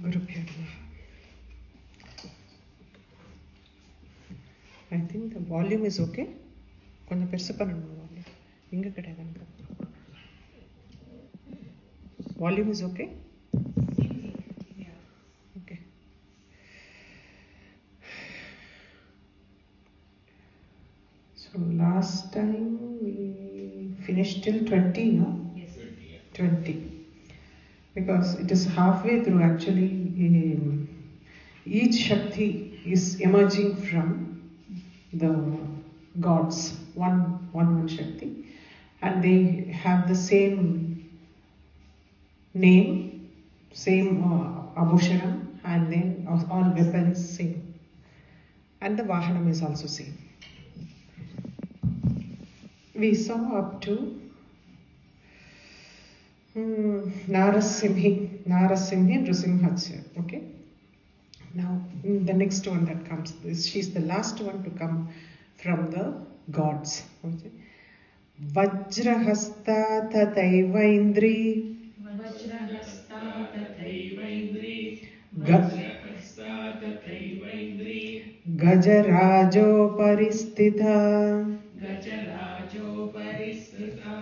Gurubhyo Namaha. I think the volume is okay. Konja persu pannum volume. Inga kade ganka. Volume is okay? Yeah. Okay. So last time we finished till 20, no? Yes. 20. Because it is halfway through actually. Each Shakti is emerging from the gods, one Shakti, and they have the same name, same abhushanam, and then all weapons same, and the vahanam is also same. We saw up to Narasimhi, Nrsimhacha. Okay. Now, the next one that comes, she's the last one to come from the gods. Okay. Vajrahasta tataiva indri. Vajrahasta tataiva indri. Vajrahasta tataiva indri. Gajarajo paristitha. Gajarajo paristitha.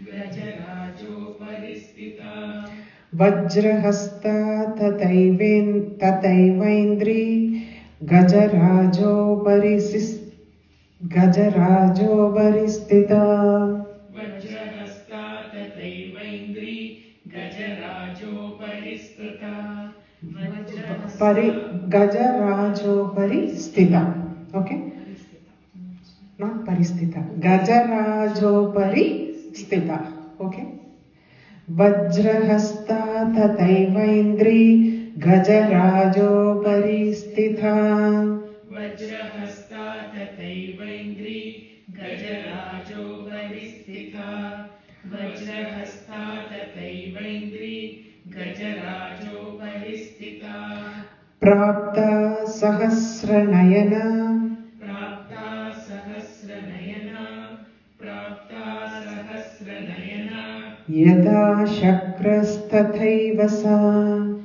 Gajarajo paristitha. Vajrahasta tataiva indri. Gajarajo paristitha. Vajrahasta tataiva indri. Gajarajo paristitha. Gajarajo paristitha. Okay? Not paristitha. Gajarajo paristitha. Okay? Vajrahasta tataiva indri. Gajarajo paristitha. Vajrahasta tataiva indri. Gajarajo paristitha. Vajrahasta tataiva indri. Gajarajo paristitha. Prapta sahasranayana. Prapta sahasranayana. Prapta sahasranayana. Yatha shakrastathaiva sa.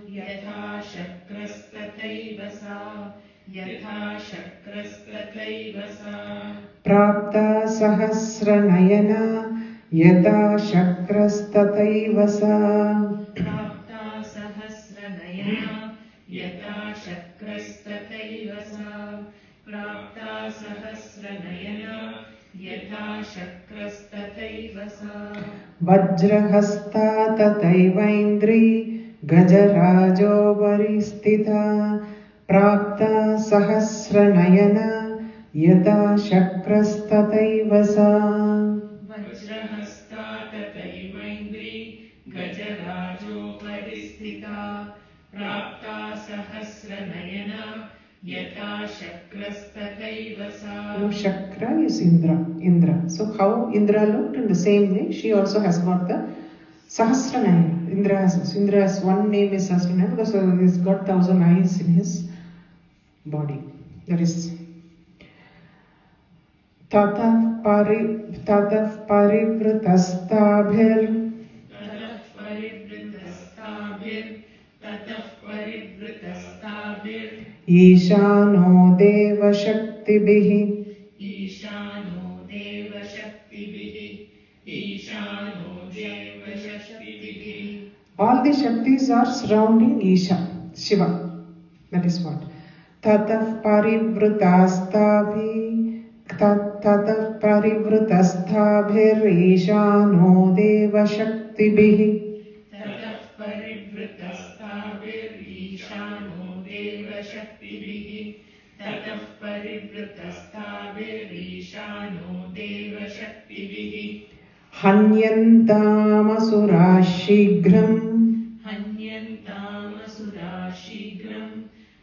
Yatha shakrastathaiva sa. Yatha shakrastathaiva sa. Prapta sahasranayana. Yatha shakrastathaiva sa. Prapta sahasranayana. Yatha shakrastathaiva sa. Prapta sahasranayana. Yatha shakrastathaiva sa. Vajrahasta tataiva indri. Gajarajo paristitha. Prapta sahasranayana. Yatha shakrastathaiva sa. Vajrahasta tataiva indri. Gajarajo paristitha. Prapta sahasranayana. Yatha shakrastathaiva sa. No, Shakra is Indra. So how Indra looked in the same way, she also has got the Sahasranayana. Indra's one name is Sahasranayana because he's got 1,000 eyes in his body. That is Tatah parivritastabhir. Ishano Deva Shaktibihi. Ishano Deva Shaktibihi. Ishano Deva Shaktibihi. All the Shaktis are surrounding Isha, Shiva. That is what. Tatah parivritastabhi. Tatah parivritastabhir. Ishano Deva Shaktibihi. Tatah parivritastabhir. Ishano Deva Shaktibihi. Tatah parivritastabhir. Ishano Deva Shaktibihi. Hanyantamasura shigram. Hanyantamasura shigram.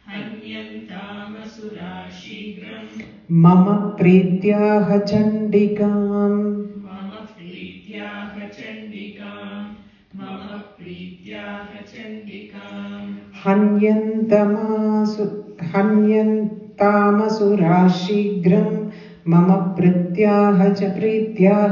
Hanyantamasura shigram. Mama prityaha chandikam. Mama prityaha chandikam. Mama prityaha chandikam. Hanyantamasura shigram. Mama prityaha chandikam.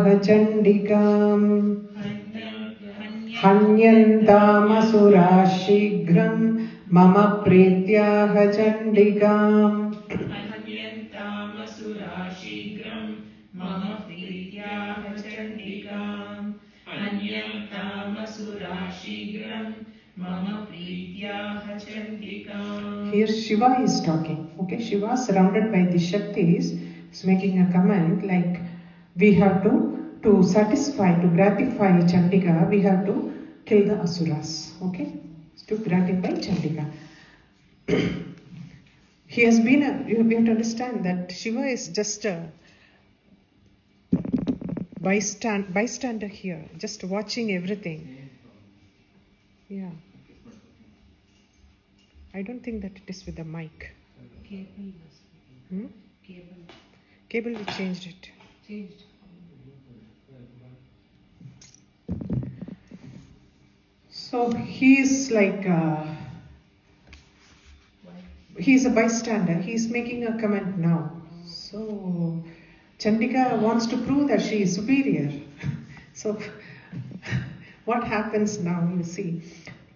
Hanyantamasura shighram mama prityah chandikam. Anyantamasura shighram mama prityah chandikam. Anyantamasura shighram mama prityah chandikam. Here Shiva is talking. Okay, Shiva surrounded by the Shaktis is making a comment like we have to satisfy, to gratify Chandika, we have to kill the Asuras. Okay, to gratify Chandika. He has been you have to understand that Shiva is just a bystander here, just watching everything. Yeah. I don't think that it is with the mic. Cable we changed it. So he is like he is a bystander. He is making a comment now. So Chandika wants to prove that she is superior. So what happens now? You see.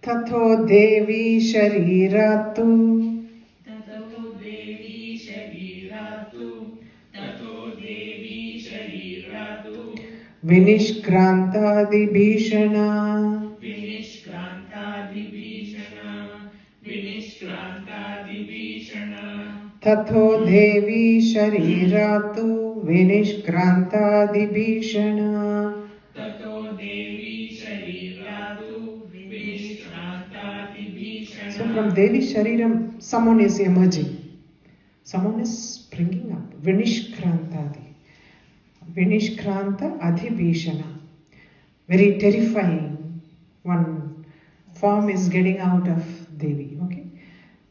Tatho Devi Shariratu. Tato Devi Shariratu. Tato Devi Shariratu. Vinishkrantadi Bhishana. Vinishkrantadi Bhishana. Vinishkrantadi Bhishana. Tatho Devi Shariratu. Vinishkrantadi Bhishana. Tato Devi Shariratu. Vinishkrantadi Bhishana. So from Devi Shariram, someone is emerging. Someone is springing up. Vinishkrantadi. Vinishkranta Adhibhishana. Very terrifying. One form is getting out of Devi. Okay.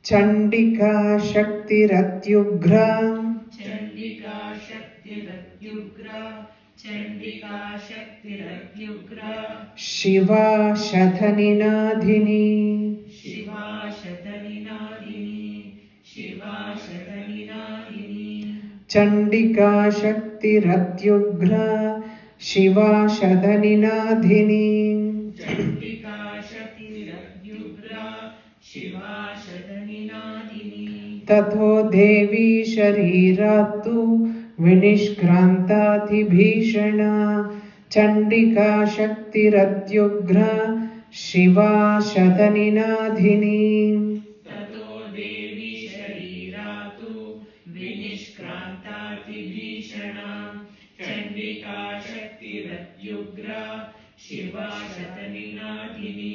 Chandika Shakti Ratyugra. Chandika Shakti Ratyugra. Chandika Shakti Ratyugra. Shiva Shadhaninadhini. Shiva Shataninadini. Shiva Shataninadini. Chandika Shakti Ratyugra. Shiva Shadhaninadhini. Chandika Shakti Ratyugra. Shiva Shataninadini. Tatho Devi Shariratu. Vinishkrantati Bhishana. Chandika Shakti Ratyugra. Shiva Shadhaninadhini. Tato Devi Shariratu. Vinishkrantati Bhishana. Chandika Shakti Ratyugra. Shiva Shataninadini.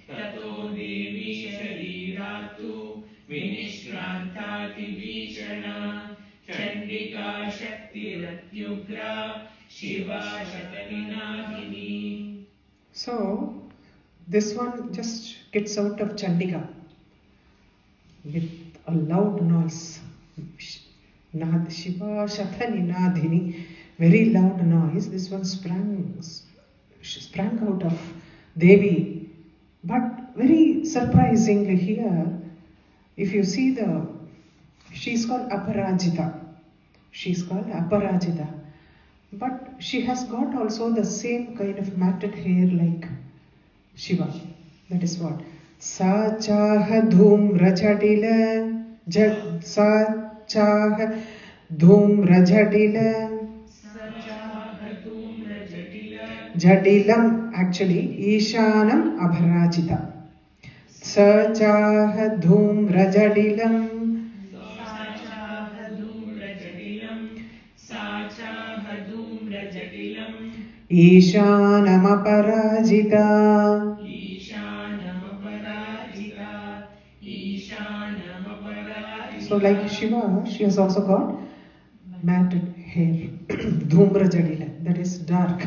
Tato Devi Shariratu. Vinishkrantati Bhishana. Chandika Shakti Ratyugra. Shiva Shataninadini. So, this one just gets out of Chandika with a loud noise. Shiva Shataninadhini, very loud noise. This one sprang out of Devi. But very surprisingly here, if you see she's called Aparajita. She's called Aparajita. But she has got also the same kind of matted hair like Shiva. That is what? Sa chaha dhum rajadila. Sa chaha dhum rajadila. Jadilam actually Ishanam Abharajita. Sa chaha dhum rajadilam. Ishanam Aparajita. So like Shiva, she has also got matted hair. Dhumra Jadila, that is dark,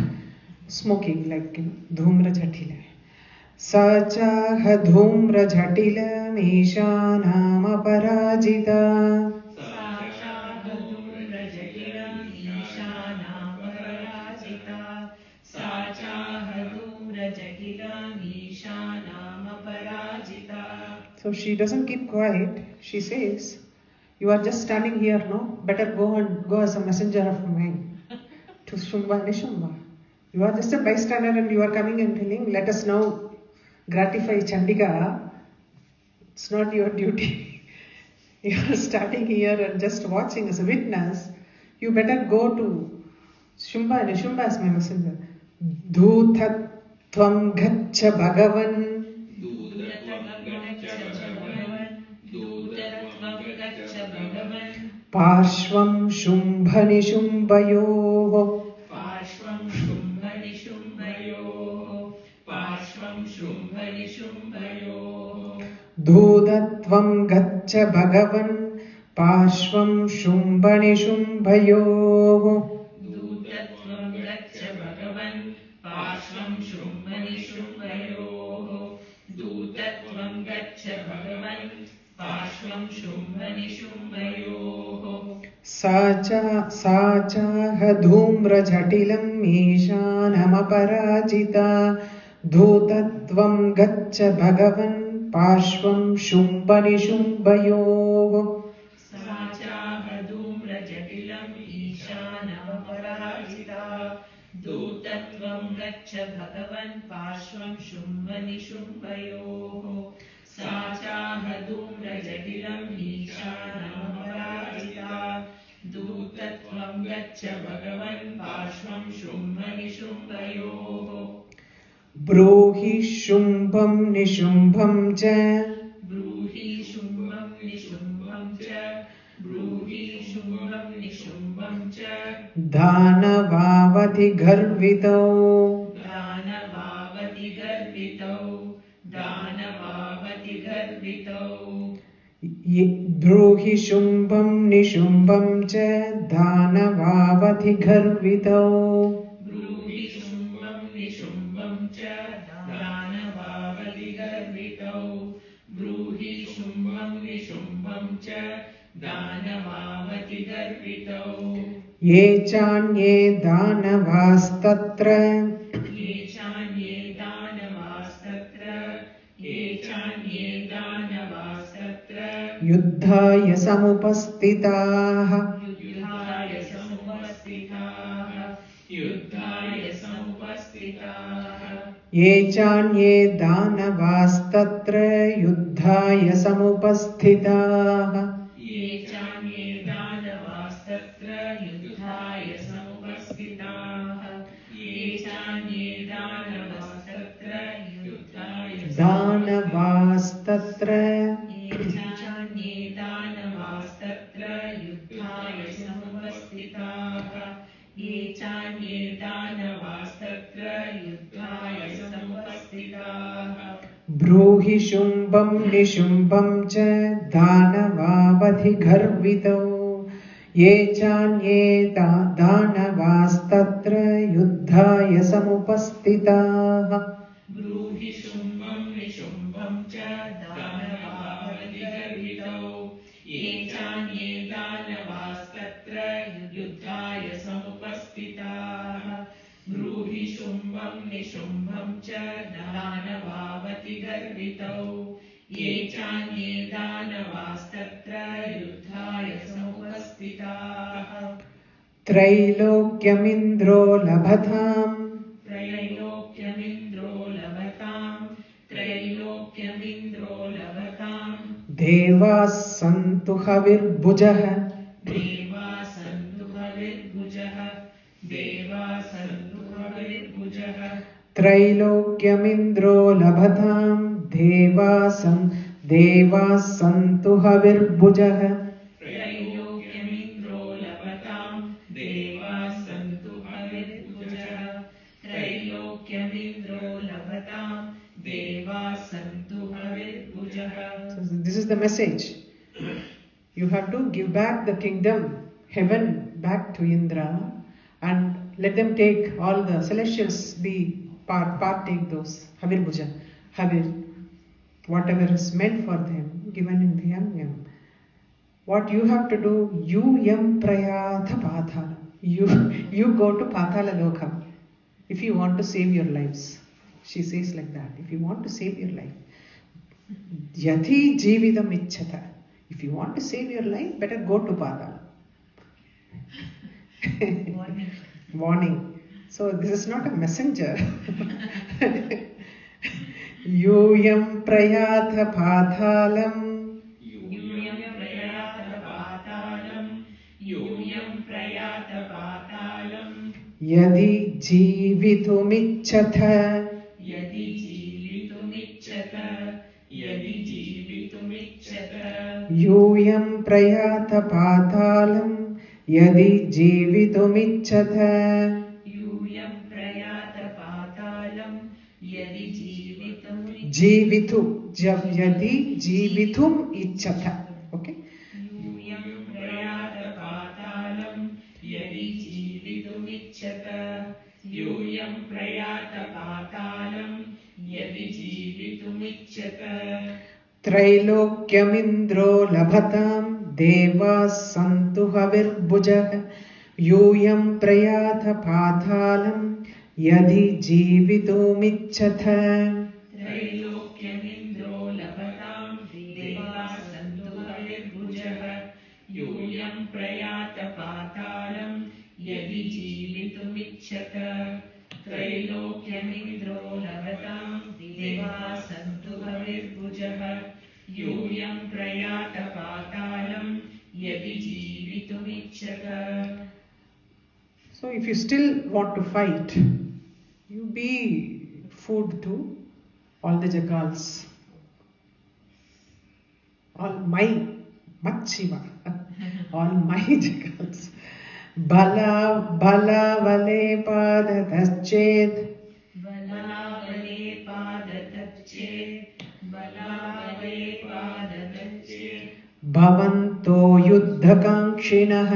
smoking like Dhumra Jadila. Sacha Dhumra Jadila Ishanam Aparajita. So she doesn't keep quiet. She says, "You are just standing here, no? Better go as a messenger of mine to Shumba and Nishumba." You are just a bystander and you are coming and telling, let us now gratify Chandika. It's not your duty. You are standing here and just watching as a witness. You better go to Shumba, and Shumba is my messenger. Dhutat tvam gaccha bhagavan. Parshvam Shumbha Nishumbayoh. Parshvam Shumbha Nishumbayoh. Parshvam Shumbha Nishumbayoh. Dhudatvam gaccha bhagavan. Parshvam Shumbha Nishumbayoh. Dhutatvam gaccha bhagavan. Parshvam Shumbha Nishumbayoh. Dhutatvam gaccha bhagavan. Parshvam Shumbha Nishumbayoh. Sacha dhumra jatilam ishanamaparajita. Dhutatvam gaccha bhagavan. Parshvam Shumbha Nishumbayoh. Sacha dhumra jatilam ishanamaparajita. Dhutatvam gaccha bhagavan. Parshvam Shumbha Nishumbayoh. Sacha dhumra jatilam ishanamaparajita. Dhutatvam gaccha bhagavan. Parshvam Shumbha Nishumbayoh. Bruhi Shumbham Nishumbham cha. Bruhi Shumbham Nishumbham cha. Bruhi Shumbham Nishumbham cha. Dhanavavati garvitau. Dhanavavati garvitau. Dhanavavati garvitau. Bruhi Shumbham Nishumbham cha. Dhanavavati garvitau. Bruhi Shumbham Nishumbham cha. Dhanavavati garvitau. Bruhi Shumbham Nishumbham cha. Dhanavavati garvitau. Ye chanye dhanavastatra. Ye chanye dhanavastatra. Ye chanye dhanavastatra. Yuddhaya samupastitaha. Yuddhaya samupastitaha. Yuddhaya samupastitaha. Ye chanye dhanavastatra. Yuddhaya samupastitaha. Ye chanye dhanavastatra. Yuddhaya samupastitaha. Ye chanye dhanavastatra. Yuddhaya Dhanavastatra. Ye chanye dhanavastatra. Yuddhaya samupastitaha. Ye chanye dhanavastatra. Yuddhaya samupastitaha. Bruhi Shumbham Nishumbham cha. Dhanavavati garvitau. Ye chanye dhanavastatra. Yuddhaya samupastitaha. Bruhi Shumbham Nishumbham cha. Dhanavavati garvitau. Ye chanye dhanavastatra. Yuddhaya samupastitaha. Bruhi Shumbham Nishumbham cha. Dhanavavati garvitau. Ye chanye dhanavastatra. Yuddhaya samupastitaha. Trailokyamindro labhatam. Trailokyamindro labhatam. Trailokyamindro labhatam. Devas santu havirbhujah. Deva santu havirbhujah. Deva santu havirbhujah. Trailokyamindro labhatam. Devas santu havirbhujah. Trailokyamindro labhatam. Deva santu havirbhujah. Trailokyamindro labhatam. Deva santu havirbhujah. So this is the message. You have to give back the kingdom, heaven, back to Indra, and let them take all the celestials partake those Havirbhuja, Havir, whatever is meant for them, given in the yam. What you have to do, you yam prayatha pathala. You go to Pathala Lokam if you want to save your lives. She says like that. If you want to save your life, Yathi Jividam Ichchata. If you want to save your life, better go to Pathala. Warning. So this is not a messenger. Yuyam prayatha pathalam. Yuyam prayatha patalam. Yuyam prayatha patalam. Yadi jivitumicchatha. Yadi jivitumicchatha. Yadi jivitumicchatha. Yuyam prayatha pathalam. Yadi jivitumicchatha. Yuyam prayatha patalam. Yadi jivitumicchatha. Yadi jivitum icchatha. Okay. Yuyam prayatha patalam. Yadi jivitumicchatha. Yuyam prayatha patalam. Yadi jivitumicchatha. Trailokyamindro labhatam devas santu havirbhujah. Yuyam prayatha pathalam yadi jivitumicchatha. Trailokyamindro labhatam devas santu havirbhujah. Yuyam prayatha patalam yadi jivitumicchatha. Trailokyamindro labhatam devas santu havirbhujah. Yuyam prayatha patalam yadi jivitumicchatha. So if you still want to fight, you be food to all the jackals. All my Shiva. All my jackals. Bala vale padatached. Bala vale padatached. Bala vale padatached. Bhavanto yuddhakangshinah.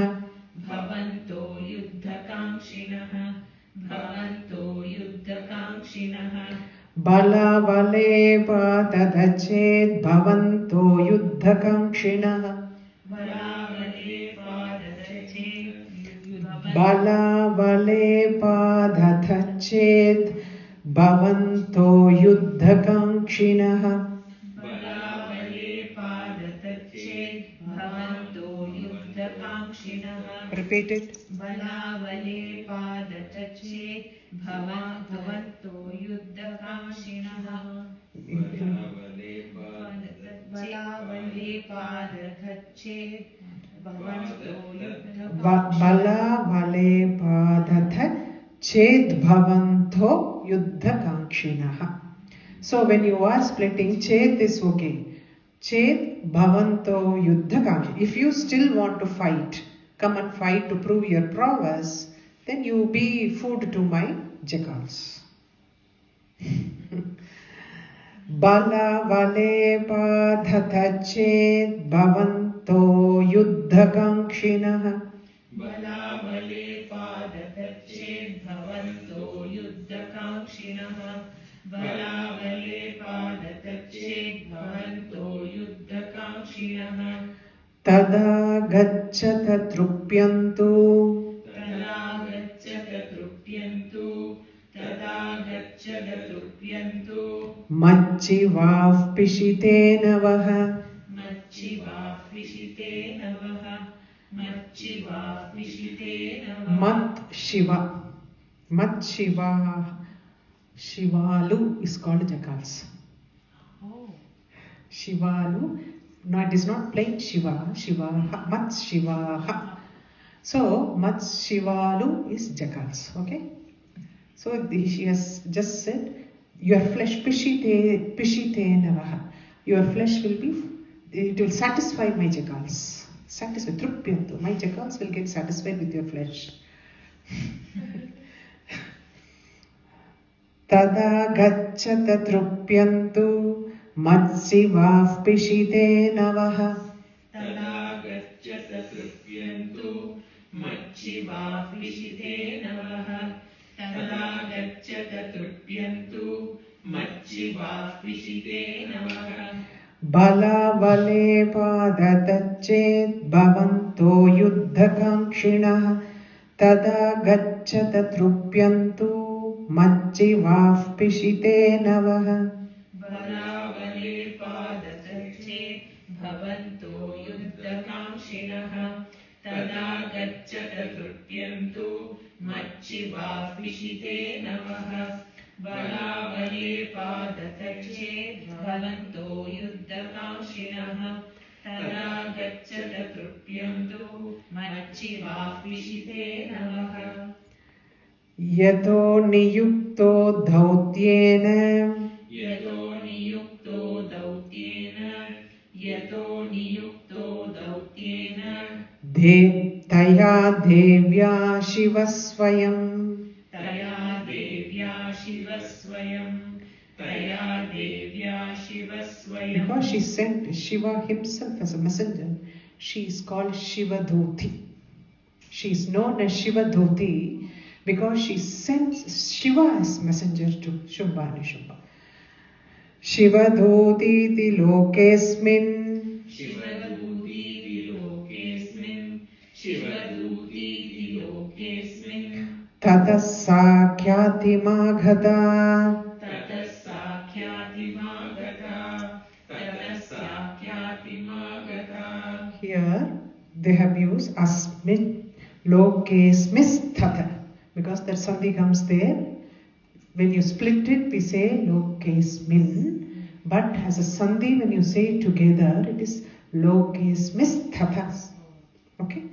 Bhavanto yuddhakangshinah. Bhavanto yuddhakangshinah. Bala vale padatached. Bhavanto yuddhakangshinah. Bala vale padatached. Bala vale padatached. Bhavanto yuddhakangshinah. Bala vale padatached. Bhavanto yuddhakangshinah. Repeat it. Bala vale padatached. Bhavanto yuddhakangshinah. Bala vale padatached. Bhavanto yuddhakangshinah. Bala vale padatached. Bhavanto yuddhakangshinah. So when you are splitting, chet is okay. Chet bhavanto yuddhakangshinah. If you still want to fight, come and fight to prove your prowess, then you be food to my jackals. Bala vale padatached. Bhavanto yuddhakangshinah. Bala vale padatached. Bhavanto yuddhakangshinah. Bala vale padatached. Bhavanto yuddhakangshinah. Tada gacchata trupyantu. Tada gacchata trupyantu. Tada gacchata trupyantu. Machchivav pishitena vaha. Machchivav pishitena vaha. Machchivav pishitena vaha. Mat Shiva. Mat Shiva. Shivalu is called jackals. Oh. Shivalu. No, it is not plain Shiva. Shiva. Mat Shiva. So, Mat Shivalu is jackals. Okay? So, she has just said, your flesh pishite navaha. Your flesh will be, it will satisfy my jackals. Satisfy, trupyantu. My jackals will get satisfied with your flesh. Tada gacchata trupyantu. Matsivav pishite navaha. Tada gacchata trupyantu. Machchivav pishitena vaha. Tada gacchata trupyantu. Machchivav pishitena vaha. Bala vale padatached. Bhavanto yuddhakangshinah. Tada gacchata trupyantu. Machchivav pishite navaha. Bala vale padatached. Bhavanto yuddhakangshinah. Tada gacchata trupyantu. मच्चिवापिशिते नवः बलाबले पादतचे भवन्तो युद्धकाङ्क्षिणः तदा गच्छत तृप्यन्तु मच्चिवापिशिते नवः यतो नियुक्तो दौत्येन तया देव्या शिवः स्वयं because she sent Shiva himself as a messenger, she is called Shiva Dhuti. She is known as Shiva Dhuti because she sends Shiva as messenger to Shubha and Shubha. Shiva Dhuti ti lokesmin Tata Sakhyati Maghata. Here they have used Asmit Lokesmis Tata because that sandhi comes there. When you split it, we say Lokesmin, but as a sandhi, when you say it together, it is Lokesmis Tata. Okay?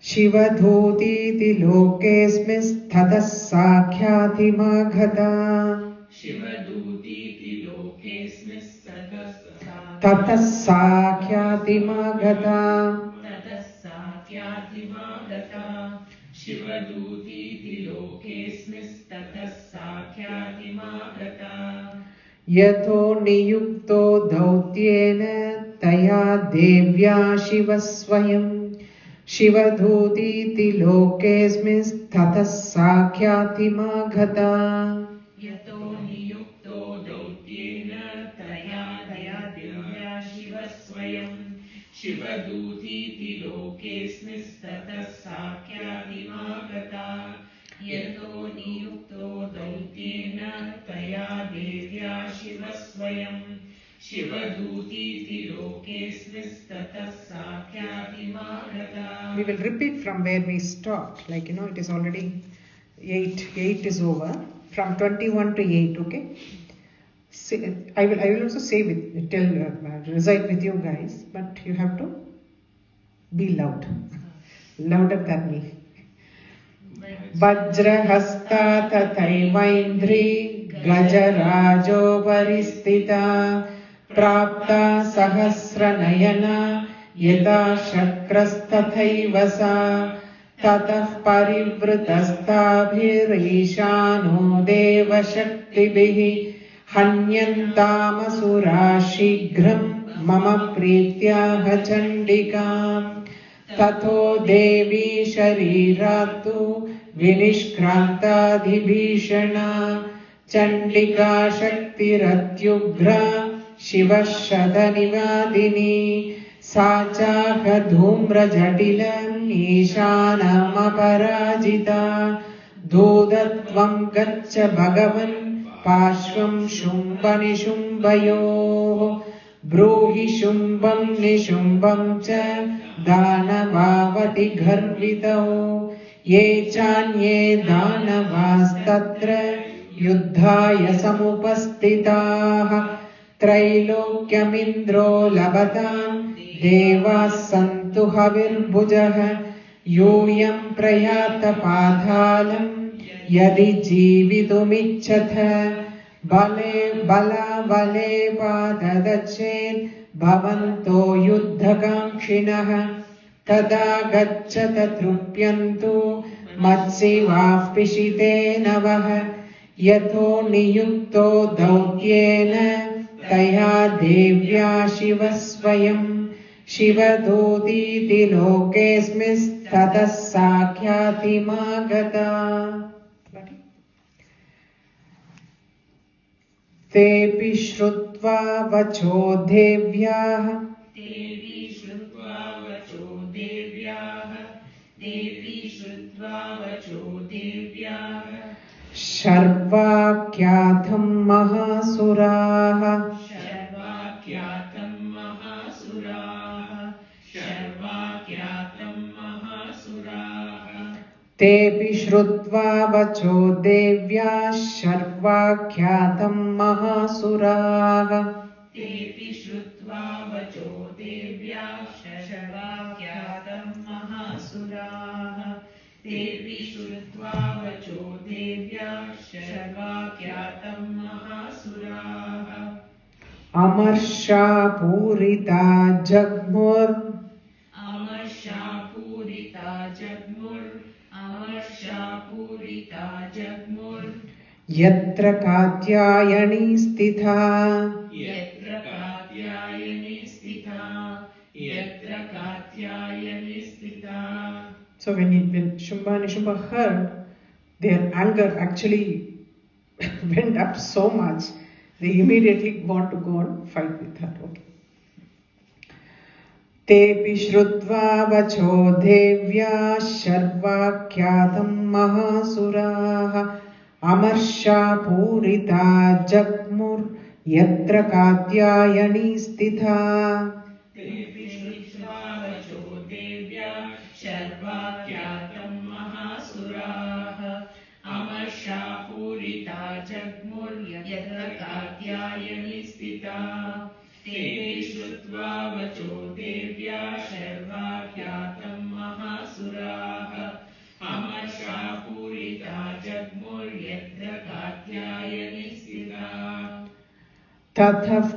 Shiva Dhuti ti lokesmis tata sakhyati maghata. Tata sakhyati maghata. Shiva Dhuti ti lokesmis tata sakhyati maghata. Yato niyukto dautyena taya devya shiva swayam. Shiva Dhuti ti lokesmis tata sakhyati maghata. Yato niyukto dautyena taya devya shiva swayam. Shiva Dhuti ti lokesmis tata sakhyati maghata. Yato niyukto dautyena taya devya shiva swayam. Shiva Dhuti ti lokesmis tata sakhyati maghata. We will repeat from where we stopped. Like, it is already 8. 8 is over. From 21 to 8, okay? I will also say recite with you guys, but you have to be loud. Louder than me. Vajrahasta tataivaindri gajarajo varistita prapta sahasranayana yada shakrastathaiva sa tatah parivritastabhirishano deva shaktibhihi hanyantamasura shighram mama prityaha chandikam tato devi shariratu vinishkrantadhibhishana chandika shaktiratyugra shivashadhanivadini sachaha dhumra jatilam ishanamaparajita dodatvam gaccha bhagavan pashvam shumbani shumbayoh ब्रूहि शुम्भं निशुम्भं च दानवावति गर्वितौ ये चान्ये दानवास्तत्र युद्धाय समुपस्थिताः त्रैलोक्यमिन्द्रो लभतां देवाः सन्तु हविर्भुजः यूयं प्रयात पातालं यदि जीवितुमिच्छथ बले पाददच्छेत् भवन्तो युद्धकाङ्क्षिणः तदा गच्छत तृप्यन्तु मत्सिवाः पिशिते नवः यतो नियुक्तो दौत्येन तया देव्या शिवः स्वयं शिवदूतीति लोकेऽस्मिस्ततः साख्यातिमागता तेऽपि श्रुत्वा वचो देव्याः शर्वाख्यातं महासुराः तेऽपि श्रुत्वा वचो देव्याः शर्वाख्यातं महासुराः तेऽपि श्रुत्वा वचो देव्याः शर्वाख्यातं महासुराः तेऽपि श्रुत्वा वचो देव्याः शर्वाख्यातं महासुराः अमर्षा पूरिता जग्मुर् अमर्षापूरिता जग्मुर् यत्र कात्यायनी स्थिता यत्र कात्यायनी स्थिता So when Shubha and Nishubha heard, their anger actually went up so much, they immediately want to go and fight with her. Okay. तेऽपि श्रुत्वा वचो देव्याः शर्वाख्यातं महासुराः अमर्षा पूरिता जग्मुर् यत्र कात्यायनी स्थिता तेऽपि श्रुत्वा वचो देव्याः शर्वाख्यातं महासुराः अमर्षापूरिता जग्मुर् यत्र कात्यायनी स्थिता तेऽपि श्रुत्वा वचो देव्याः शर्वाख्यातं महासुराः अमर्षापूरिता जग्मुर् यत्र कात्यायनी स्थिता ततः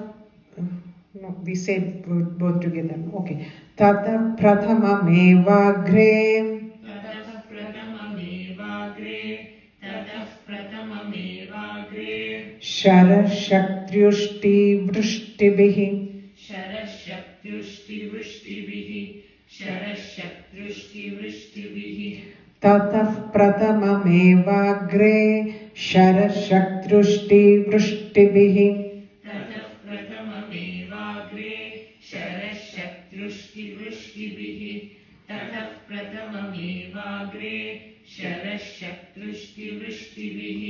no, we say both together. Okay. ततः प्रथममेवाग्रे शरशक्त्युष्टिवृष्टिभिः ततः प्रथममेवाग्रे शरशक्त्युष्टिवृष्टिभिः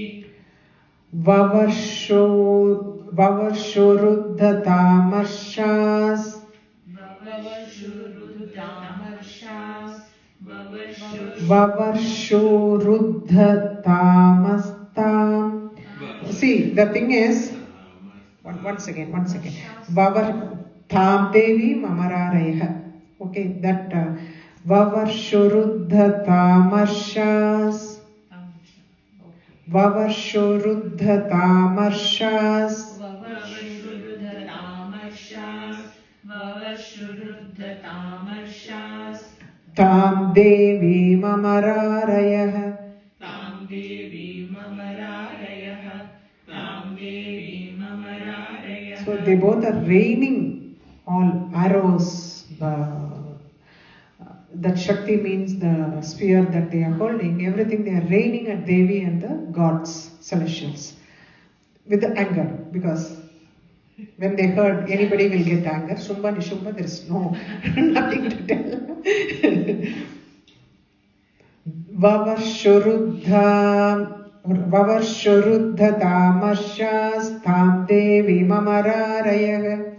ववर्षोरुद्धतामर्षास् ववर्षोरुद्धतामस्ताम्. See, the thing is, one second. Vavar Devi Mamararayah. Okay, that Vavarshoruddhatamarshas. Tam Devi Mamararayah. So they both are raining all arrows. That Shakti means the spear that they are holding. Everything they are raining at Devi and the gods, celestials, with the anger, because when they heard anybody will get anger, Shubha Nishubha, there is no nothing to tell. Vavarshoruddhatamarshastam Devi Mamararayah.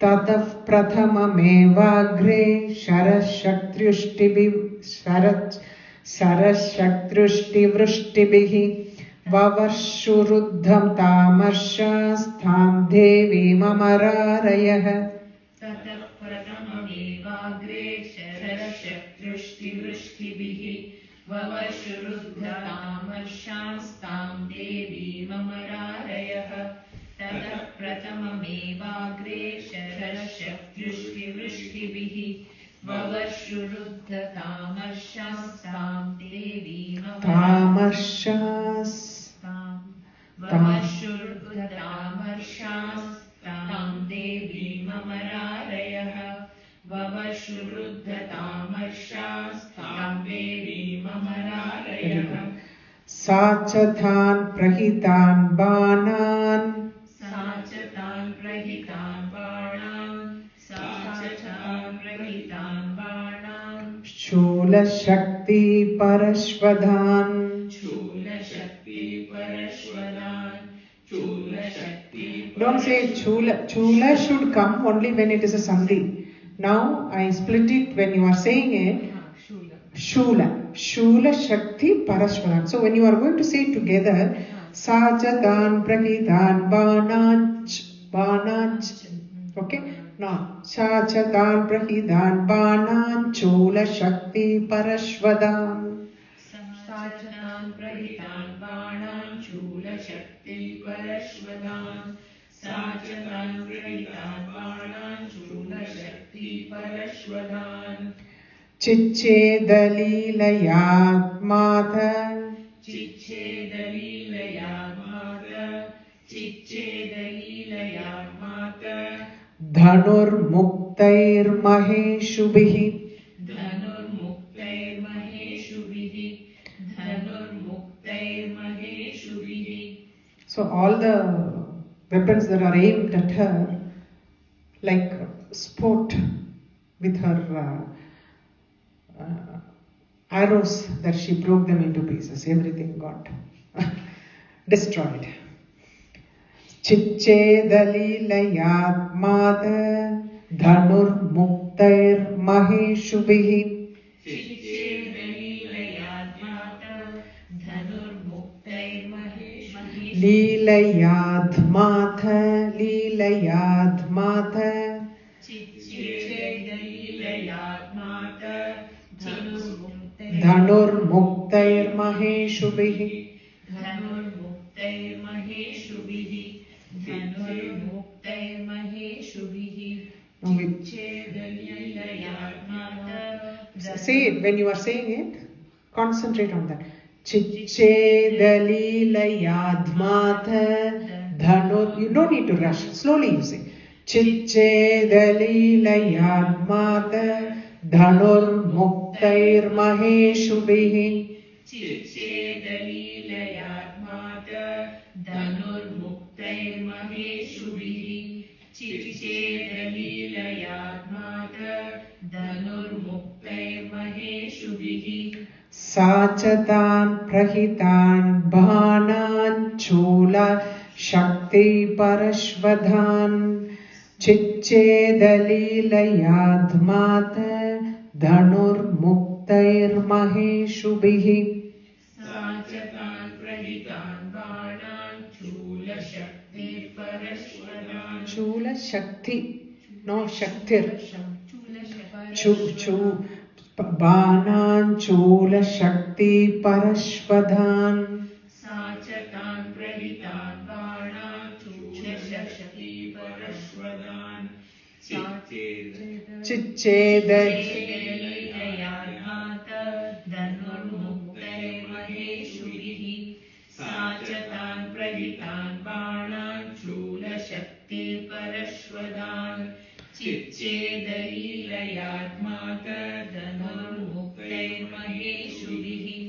ततः प्रथममेवाग्रे शरशक्त्युष्टिवृष्टिभिः ववर्षोरुद्धतामर्षास्तां देवी ममरारयः. साचतान प्रहितान बाणान शूल शक्ति परश्वधान Don't say Chula. Chula should come only when it is a Sandhi. Now I split it when you are saying it. Shula. Shula Shakti Parashvaran. So when you are going to say it together, Sajadan Prahidan Banach. Okay? Now, Sajadan Prahidan Banach Chula Shakti Parashvadan. Sajadan Prahidan Banach Chula Shakti Parashvadan. Sajadan Prahidan Banach Chula Shakti Parashvadan. Chichedalilayatmata Chichedalilayatmata Dhanurmuktairmaheshubhihi Dhanurmuktairmaheshubhihi. So all the weapons that are aimed at her, like sport with her arrows, that she broke them into pieces. Everything got destroyed. Chichedalilayatmata Dhanur Muktair Maheshubhihi. Chichedalilayatmata Dhanur Muktairmaheshubhihi. Lilayatmata Lilayatmata Chichedalilayatmata Dhanur Muktair Maheshubhihi. Dhanurmuktairmaheshubhihi. Dhanurmuktairmaheshubhihi. Chichedalilayatmata. Say it. When you are saying it, concentrate on that. Chichedalilayatmata Dhanur. You don't need to rush. Slowly you say. Chichedalilayatmata Dhanur Muktair Maheshubhihi. Chichedalilayatmata Dhanurmuktairmaheshubhihi. Chichedalilayatmata Dhanurmuktairmaheshubhihi. Sachatan Prahitan Bhanan Chula Shakti Parashvadhan. Chichedalilayatmata Dhanur Muktair Maheshubhihi. Sachatan Prahitan Banan Chula Shakti Parashvadan. Chula Shakti, no Shaktir. Banan Chula Shakti Parashvadan. Sachatan Prahitan Banan Chula Shakti Parashvadan. Chichedalilayatmata Dhanurmuktairmaheshubhihi. Sachatan Prahitan Banan Chula Shakti Parashvadan. Chichedalilayatmata Dhanurmuktairmaheshubhihi.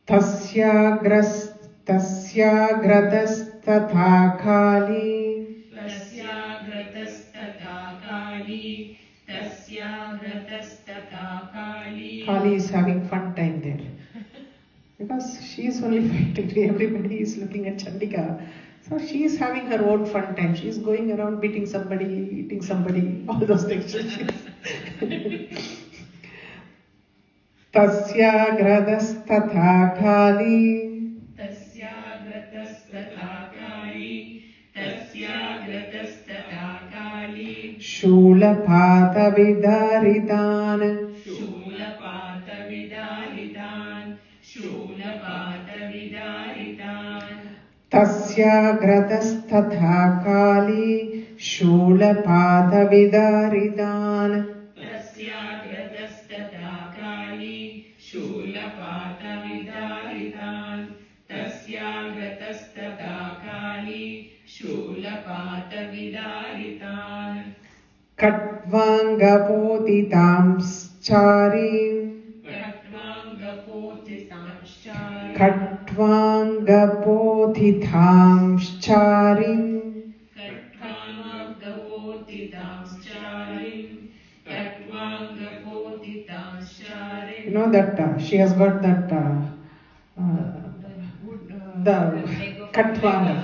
Tasyagratastatha Kali. Kali is having fun time there. Because she is only fighting, everybody is looking at Chandika. So she is having her own fun time. She is going around beating somebody, eating somebody, all those things. Tasyagratastatha Kali. Shulapata Vidaritan. Tasyagratastatha Kali Shulapata Vidaritan. Katvangapotitamschari. Katvangapotitamschari. You know that she has got that the Katvanga.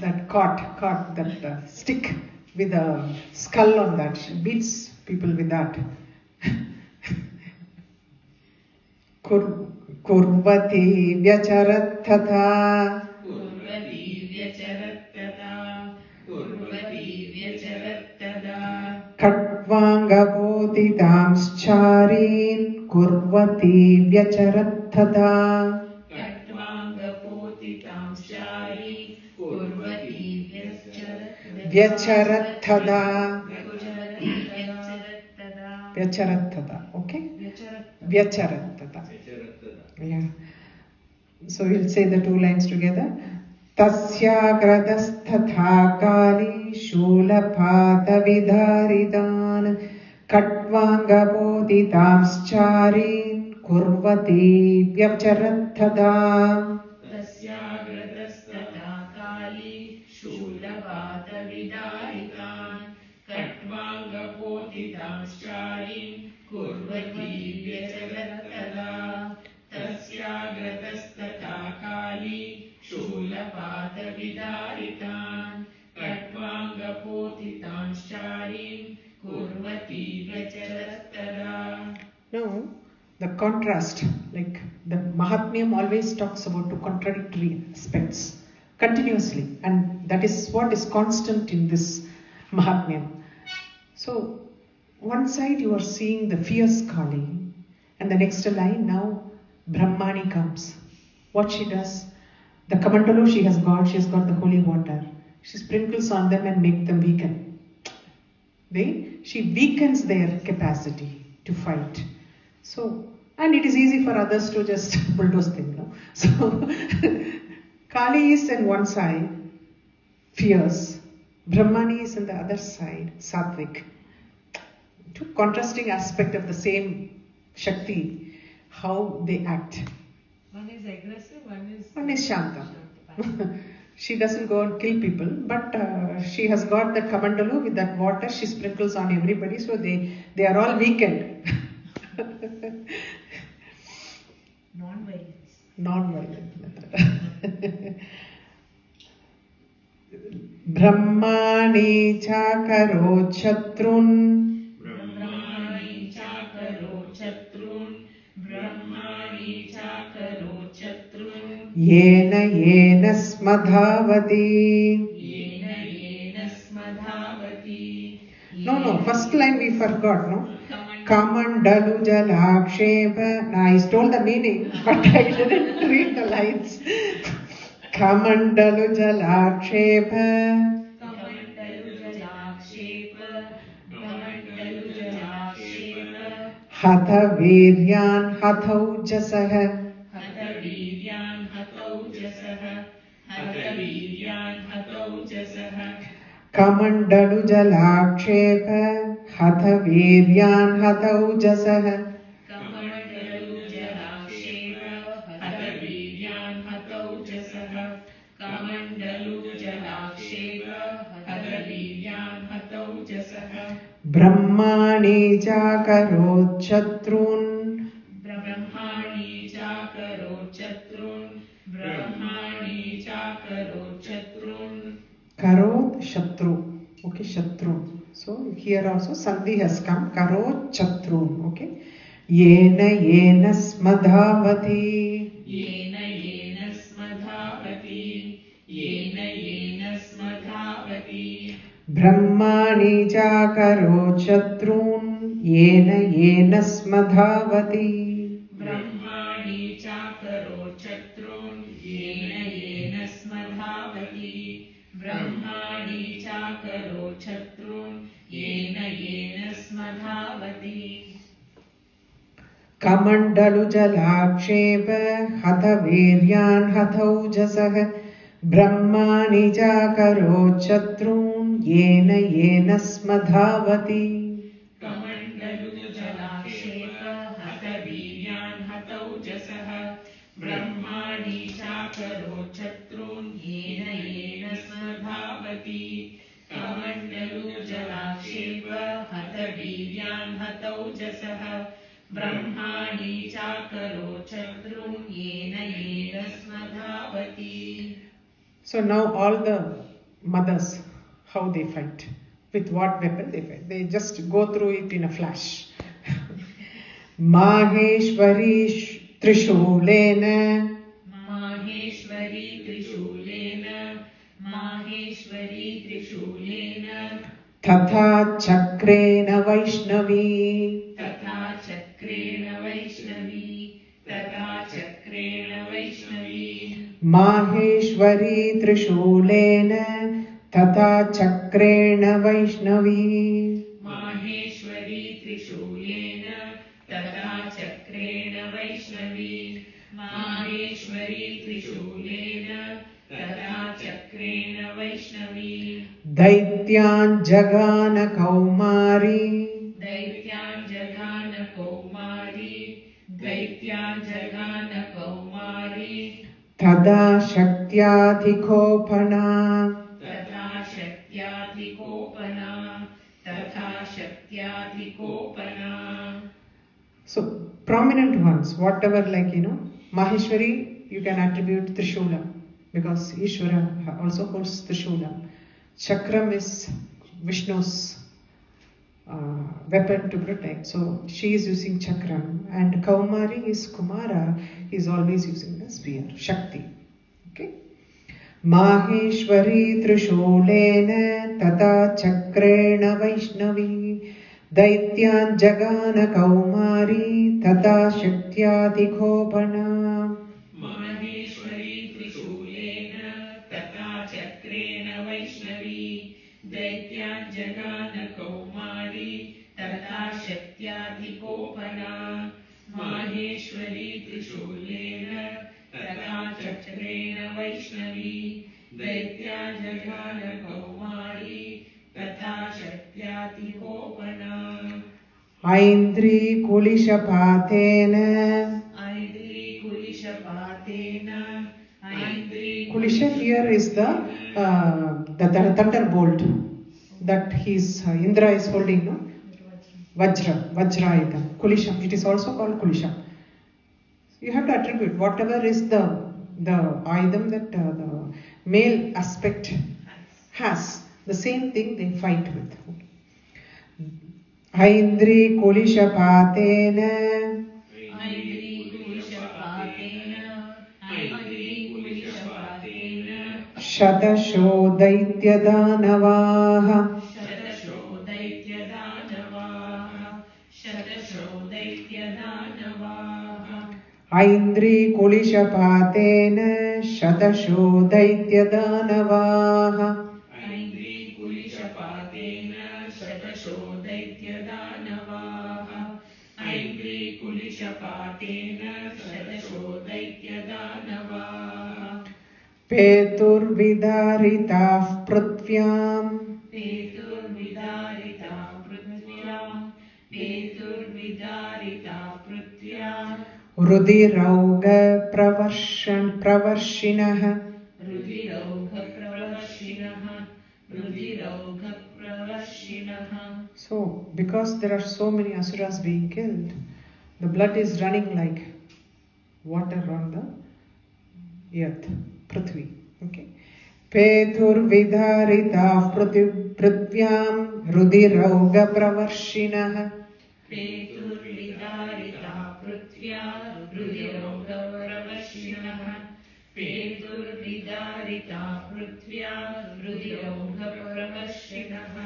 that caught that stick with a skull on that. She beats people with that. Kurvati vyacharat tatha. Katvanga tamschareen kurvati vyacharat tatha. Vyacharat tatha. Vyacharat tatha. Okay? Vyacharat tatha. Yeah. So we'll say the two lines together. Tasyagradathatha kali shulapata vidharidan katvangabodhitamschareen kurvati vyacharatthada. Tasyagradathatha kali shulapata vidharidan katvangabodhitamschareen kurvati vyacharatthada. Tasyagradathatha kali shulapata vidharitan katvangabodhitamschareen kurvati vyacharatthada. Now, the contrast, like the Mahatmyam always talks about two contradictory aspects continuously, and that is what is constant in this Mahatmyam. So, one side you are seeing the fierce Kali, and the next line now Brahmani comes. What she does? The Kamandalu she has got the holy water. She sprinkles on them and makes them weaken. She weakens their capacity to fight. So, and it is easy for others to just bulldoze things. No? So, Kali is on one side, fierce. Brahmani is on the other side, sattvic. Two contrasting aspects of the same Shakti, how they act. One is aggressive, One is Shanta. She doesn't go and kill people, but she has got that Kamandalu with that water she sprinkles on everybody, so they are all weakened. Non-violence. Non-violent method. Brahmani chakaro chatrun. Brahmani chakaro chatrun. Brahmani chakaro chatrun. Yena smadhavati. Yena smadhavati. No, first line we forgot, no? Kamandalu jalaksheva. Now I stole the meaning, but I didn't read the lines. Kamandalu jalaksheva. Kamandalu jalaksheva. Kamandalu jalaksheva. Hatha viryan hathau jasah. Hatha viryan hatau jasah. Hatha viryan hatau jasah. Kamandalu jalaksheva. Hatha viryan hathau jasah. Kamandalu jalaksheva. Hatha viryan hatau jasah. Kamandalu jalaksheva. Hatha viryan hatau jasah. Brahmani chakarot chatrun. Brahmani chakaro chatrun. Brahmani chakaro chatrun. Karot shatru. Okay, shatru. So here also Sandhi has come. Karot chatrun. Okay. Yena smadhavati. Yena smadhavati. Yena smadhavati. Brahmani chakarot chatrun. Yena smadhavati. Brahmani chakaro chatrun. Yena smadhavati. Brahmani chakaro chatrun. Yena smadhavati. Kamandalu jalaksheva. Hatha viryan hathau jasah. Brahmani chakarot chatrun. Yena smadhavati. Kamandalu jalaksheva. Hatha viryan hatau jasah. Brahmani chakaro chatrun. Yena smadhavati. Kamandalu jalaksheva. Hatha viryan hatau jasah. Brahmani chakaro chatrun. Yena smadhavati. So now all the mothers, how they fight, with what weapon they fight. They just go through it in a flash. Maheshwari Trishulena. Maheshwari Trishulena. Maheshwari Trishulena. Tatha Chakrena Vaishnavi. Tatha Chakrena Vaishnavi. Tatha Chakrena Vaishnavi. Maheshwari Trishulena. Tatha Chakrena Vaishnavi. Maheshwari Trishulena. Tatha Chakrena Vaishnavi. Maheshwari Trishulena. Tatha Chakrena Vaishnavi. Daityan Jagana Kaumari. Daityan Jagana Kaumari. Daityan Jagana Kaumari. Tada Shaktyadhikopana. Tatha Shaktyathikopana. Tatha Shaktyathikopana. So, prominent ones, whatever, like, Maheshwari, you can attribute Trishula, because Ishvara also holds Trishula. Chakram is Vishnu's weapon to protect. So, she is using Chakram. And Kaumari is Kumara, he is always using the spear, Shakti. Okay? Maheshwari Trishulena Tata Chakrena Vaishnavi. Daityan Jagana Kaumari Tata Shaktyadhikopana. Maheshwari Trishulena Tata Chakrena Vaishnavi. Daityan Jagana Kaumari Tata Shaktyathikopana. Maheshwari Trishulena Tata Chakrena Vaishnavi. Daityan Jagana Kaumari Tatha Shaktyathikopana. Aindri Kulishapatena. Aindri Kulishapatena. Aindri Kulisha here is the thunderbolt that Indra is holding, no? Vajrayutam. Kulisham. It is also called Kulisham. You have to attribute whatever is the ayudam that the male aspect has. The same thing they fight with. Aindri Kulishapatena. Aindri Kulishapatena. Aindri Kulishapatena. Shatasho Daityadhanavaha. Shatasho Daityadhanavaha. Shatasho Daityadhanavaha. Aindri Kulishapatena. Shatasho Daityadhanavaha. Aindri Kulishapatena. Shatasho Daityadhanavaha. Aindri Kulishapatena. Shatasho Daityadhanavaha. Petur Vidaritah Prithvyam. Petur Vidarita Prithvyam. Petur Vidarita Prithvyam. Rudirauga Pravarshinaha. Rudirauga Pravashinaha. Rudirauga Pravashinaha. So, because there are so many asuras being killed, the blood is running like water on the earth, Prithvi. Okay. Petur Vidaritah Prithvyam Rudirauga Pravarshinaha. Petur Vidarita Prithvyam. Rudirauga Pravashinaha. Petur Vidarita Prithvyam. Rudirauga Pravashinaha.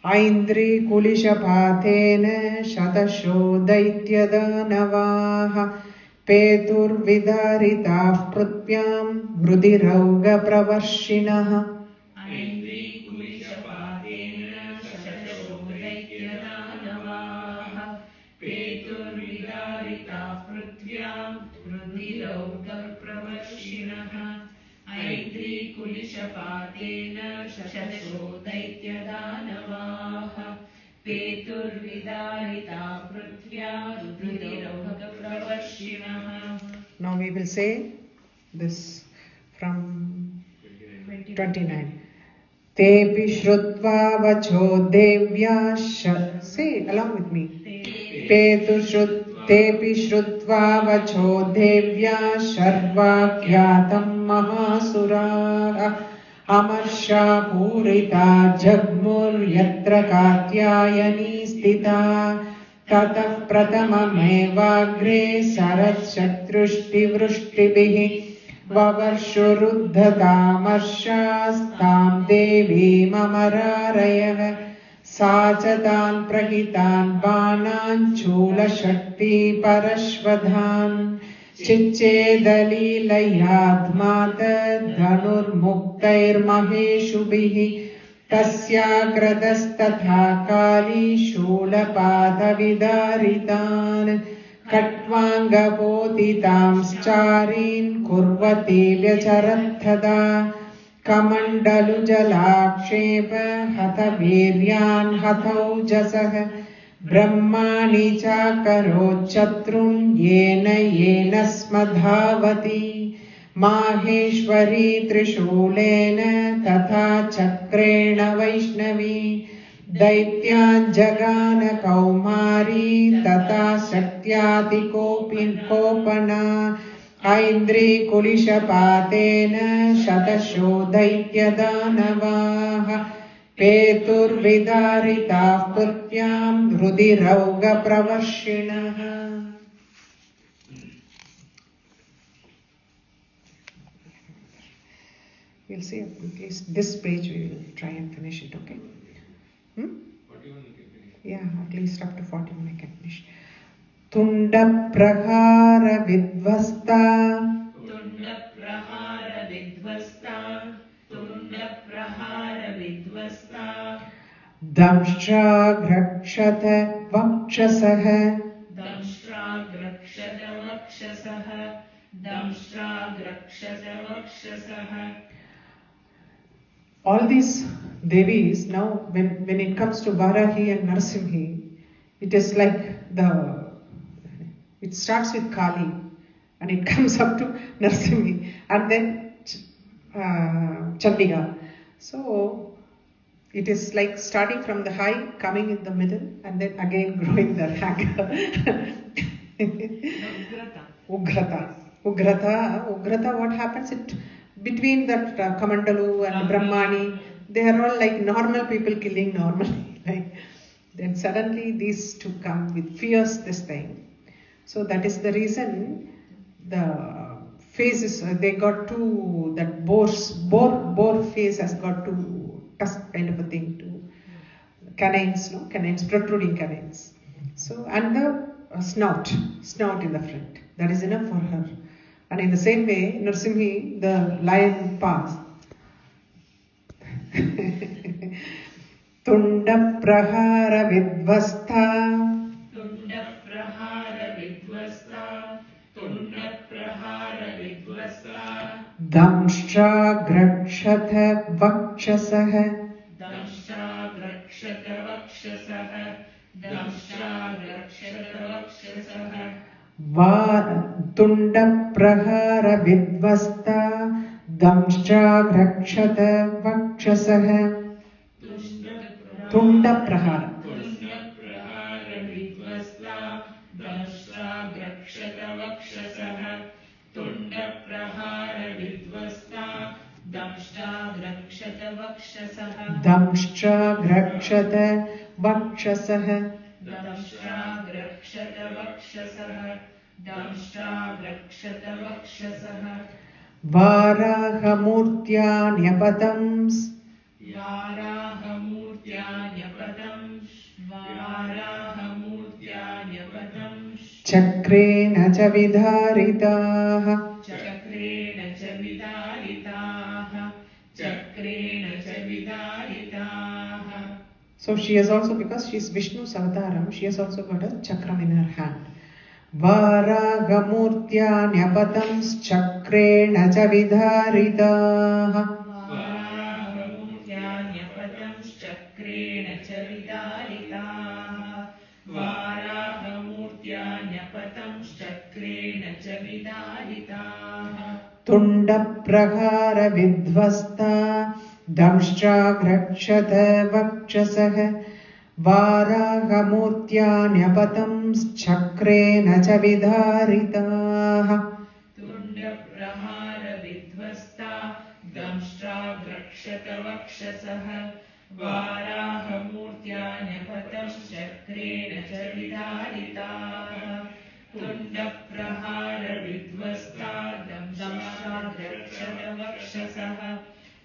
Aindri Kulishapatena Shatasho Daityadhanavaha. Petur Vidaritah Prithvyam Rudirauga Pravarshinaha. Aindri Kulishapatena Shatasho Daityadhanavaha. Petur Vidarita Prithvyam. Rudirauga Pravashinaha. Aindri Kulishapatena Shatasho Daityadhanavaha. Petur Vidarita Prithvyam. Rudirauga Pravashinaha. Now we will say this from 29. Tepi Shrutva Vacho Devya. Say it along with me. Tepi Shrutva Vacho Devya Sharva Kyatam Mahasuraha. अमर्षा पूरिता जग्मुर्यत्र Katyayani स्थिता ततः प्रथममेवाग्रे सरच्छत्रुष्टिवृष्टिभिः ववर्षुरुद्धतामर्षास्तां देवीममरारयः सा च तान् प्रहितान् बाणान् चूलशक्ति परश्वधान् चिच्चेदलीलयाद्मात धनुर्मुक्तैर्महेषुभिः तस्याग्रदस्तथा काली शूलपादविदारितान् खट्वाङ्गपोतितांश्चारीन् कुर्वती व्यचरत्तदा कमण्डलुजलाक्षेप हतवीर्यान् हतौजसः ब्रह्माणि चाकरोच्चत्रुन् येन स्म धावति माहेश्वरी त्रिशूलेन तथा चक्रेण वैष्णवी दैत्यान् जगान कौमारी तथा शक्त्यातिकोपना ऐन्द्री कुलिशपातेन शतशो दैत्यदानवाः पेतुर्विदारिताः पृथ्व्यां रुधिरौघप्रवर्षिणः. We'll see at least this page. We will try and finish it. Okay? 41 we can finish. Yeah, at least up to 41 I can finish. Tunda prahara vidvasta. Tunda prahara vidvasta. Tunda prahara vidvasta. Damshra grakshata vakshasah. Damshra grakshata vakshasah. Damshra grakshata vakshasah. All these devis, now when it comes to Varahi and Narasimhi, it is like it starts with Kali and it comes up to Narasimhi and then Chandika. So it is like starting from the high, coming in the middle and then again growing the rank. Ugrata, what happens? Between that Kamandalu and Brahmani, they are all like normal people killing normally. Like, then suddenly these two come with fierce this thing. So that is the reason the faces, they got two, that boar face has got two tusk kind of a thing, two canines, protruding canines. So, and the snout in the front. That is enough for her. And in the same way, Narasimhi, the lion path. Tunda prahara vidvasta. Tunda prahara vidvasta. Tunda prahara vidvasta. Damshra grakshata vakshasah. Damshra grakshata vakshasah. Damshra grakshata vakshasah. Tunda prahara vidvasta. Damshra grakshata vakshasah. Tunda prahara. Tunda prahara vidvasta. Damshra grakshata vakshasah. Tunda prahara vidvasta. Damshra grakshata vakshasah. Damshra grakshata vakshasah. Damshra grakshata vakshasah. Damshra grakshata vakshasah. Varahamurtya nyapadams. Varahamurtya nyapadams. Varahamurtya nyapadams. Chakrena cha vidharitaah. Chakrena cha vidharitaah. Chakrena cha vidharitaah. So she has also, because she is Vishnu's avataram, she has also got a chakram in her hand. Varahamurtya nyapadams chakrena cha vidharitaah. Varahamurtya nyapadams chakrena cha vidharitaah. Varahamurtya nyapadams chakrena cha vidharitaah. Tunda prahara vidvasta. Damshra grakshata vakshasah. Varahamurtya nyapadams chakrena cha vidharitaah. Tunda prahara vidvasta. Damshra grakshata रक्षतवक्षसः वाराहमूर्त्यान्यपतश्चक्रेण च विदारिताः तुण्डप्रहारविध्वस्ता दंशाद्रक्षतवक्षसः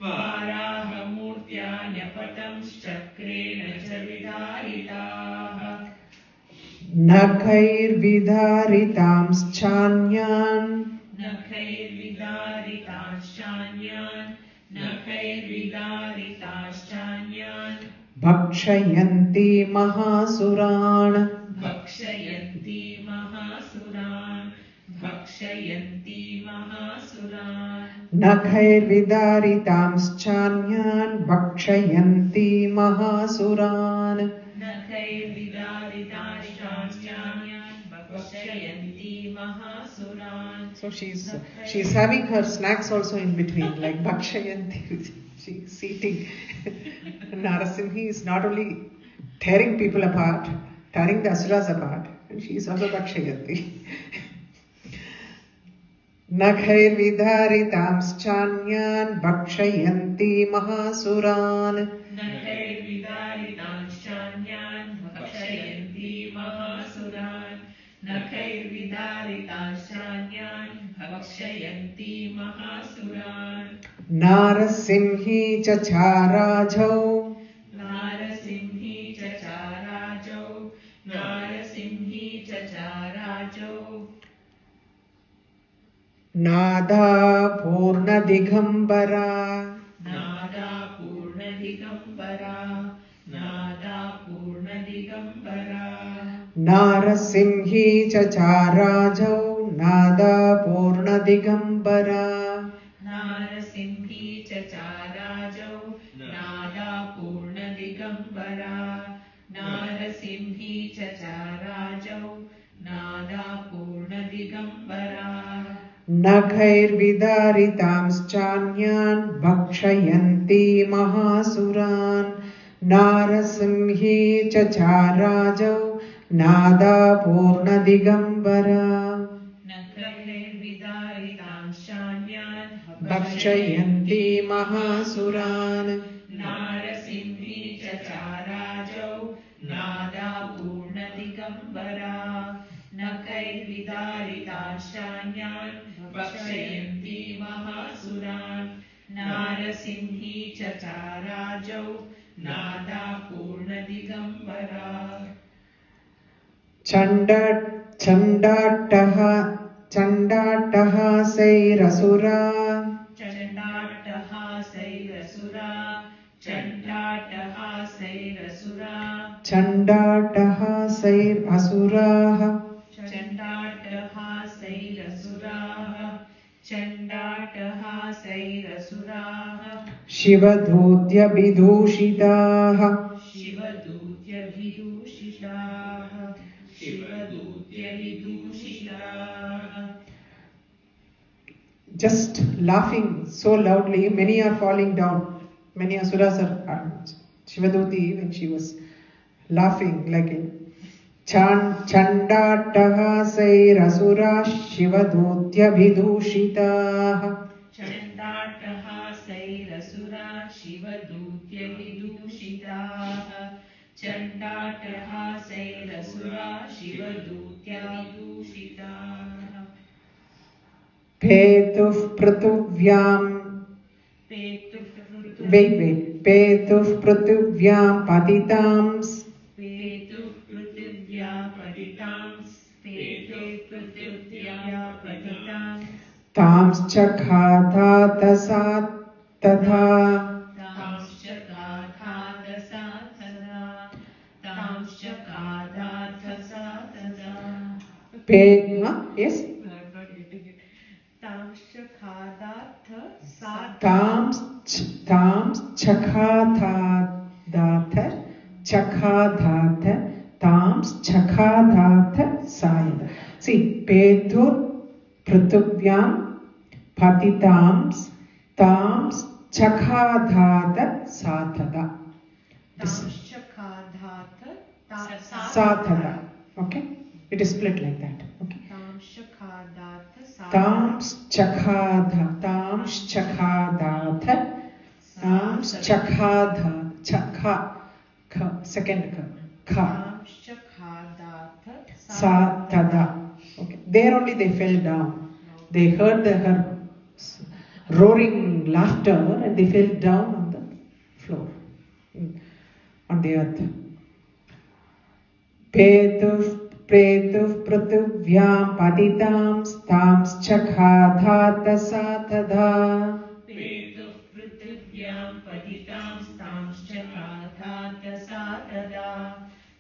वाराहमूर्त्यान्यपतश्चक्रेण च विदारिताः नखैर्विदारितांश्चान्यान् नखैर्विदारिताश्चान्यान् भक्षयन्ति महासुरान् भक्षयन्ति महासुरान् नखैर्विदारितांश्चान्यान् भक्षयन्ति महासुरान् भक्षयन्ति महासुरान् So she's having her snacks also in between, like Bhakshayanti. She's eating. Narasimhi is not only tearing people apart, tearing the asuras apart, and she is also Bhakshayanti. Nakhairvidharitamschanyan Bhakshayanti Mahasuran. नखैर्विदारिताश्चान्यान् भक्षयन्ति महासुरान् नखैर्विदारिताश्चान्यान् भक्षयन्ति महासुरान् Narasimhi Chacharajau. Narasimhi चचाराजौ Nada Purnadigambara. Nada पूर्णदिगम्बरा Narasimhi Chacharajau Nada Purnadigambara. Narasimhi चचाराजौ Nada पूर्णदिगम्बरा Narasimhi चचाराजौ Nada पूर्णदिगम्बरा Naghairvidharitamschanyan Bhakshayanti Mahasuran. Narasimhi Chacharajau Nada Purnadigambara. नखैर्विदारितांश्चान्यान् Bhakshayanti Mahasuran. Narasimhi चचाराजौ Nada पूर्णदिगम्बरा नखैर्विदारिताश्चान्यान् भक्षयन्ति महासुरान् Narasimhi चचाराजौ Nada पूर्णदिगम्बरा Chandatah Sairasura. Chandatah Sairasuraः Shivadhutya Vidhushitaः Just laughing so loudly, many are falling down. Many asuras are Shivaduti, when she was laughing like a Chandatah Sairasura Shivadutya Vidhushitaः Petuh Prathuvyam Petuh Prathuvyam Patitams Tams Chakhatha Tatha Yes? Tams Chakhatha Tams Chakhatha Sayada. See, Petur Prathuvyam Patitams Tams Chakhatha Sathada. Sathada. Okay? It is split like that. Okay? Tams Chakhatha Tams second kha. Tamshakhadathat Sa tada. Okay. There only they fell down. They heard her roaring laughter and they fell down on the floor, on the earth. Pretuv prativyam patitam stamschakhatata sa tada. Petuh prithvyam patitam stamschakhatata sa tada.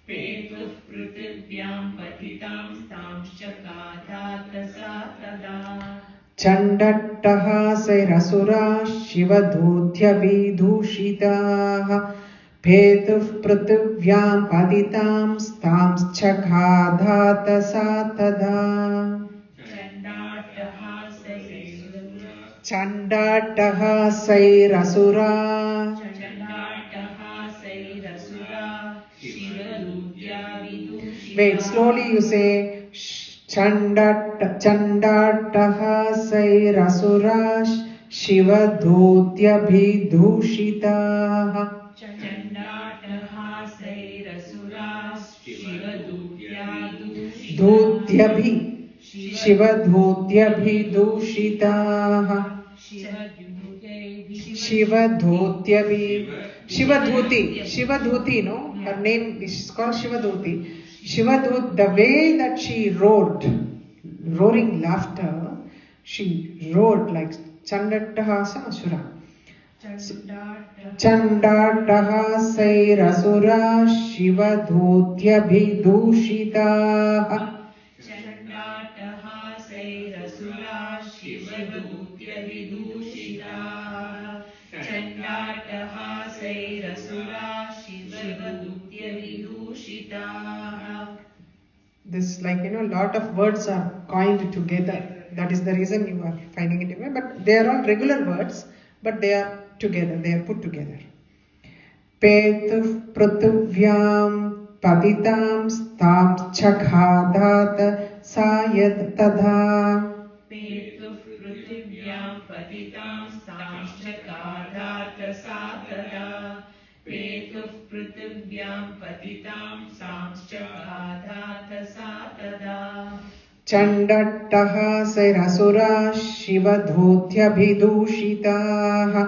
Petuh prithvyam patitam stamschakhatata sa tada. Chandattahasayirasura shivadhutya vidhushitaha. Petuh prativyam patitam stamschakhatata sa tada. Chandattahasayirasura Wait, slowly you say Chandattahasayirasura shivadhutya vidhushitaha. Dhutyabhi Shivadhutyabhi dushitaha. Shivadhuti, no? Her name is called Shivadhuti. Shivadhut, the way that she roared, roaring laughter, she roared like Chandattahasa Asura. Chandattahasayirasura shivadhutyabhi dushitaha. This, like, a lot of words are coined together. That is the reason you are finding it away. But they are all regular words, but they are together, they are put together. Petuh prativyam patitam stam chakhadat sayat tadha. Petuh prithvyam patitam stam chakhadat satada. Petuh prithvyam patitam stam chakhadat satada. Chandattahasayirasura shivadhutyabhidushitaha.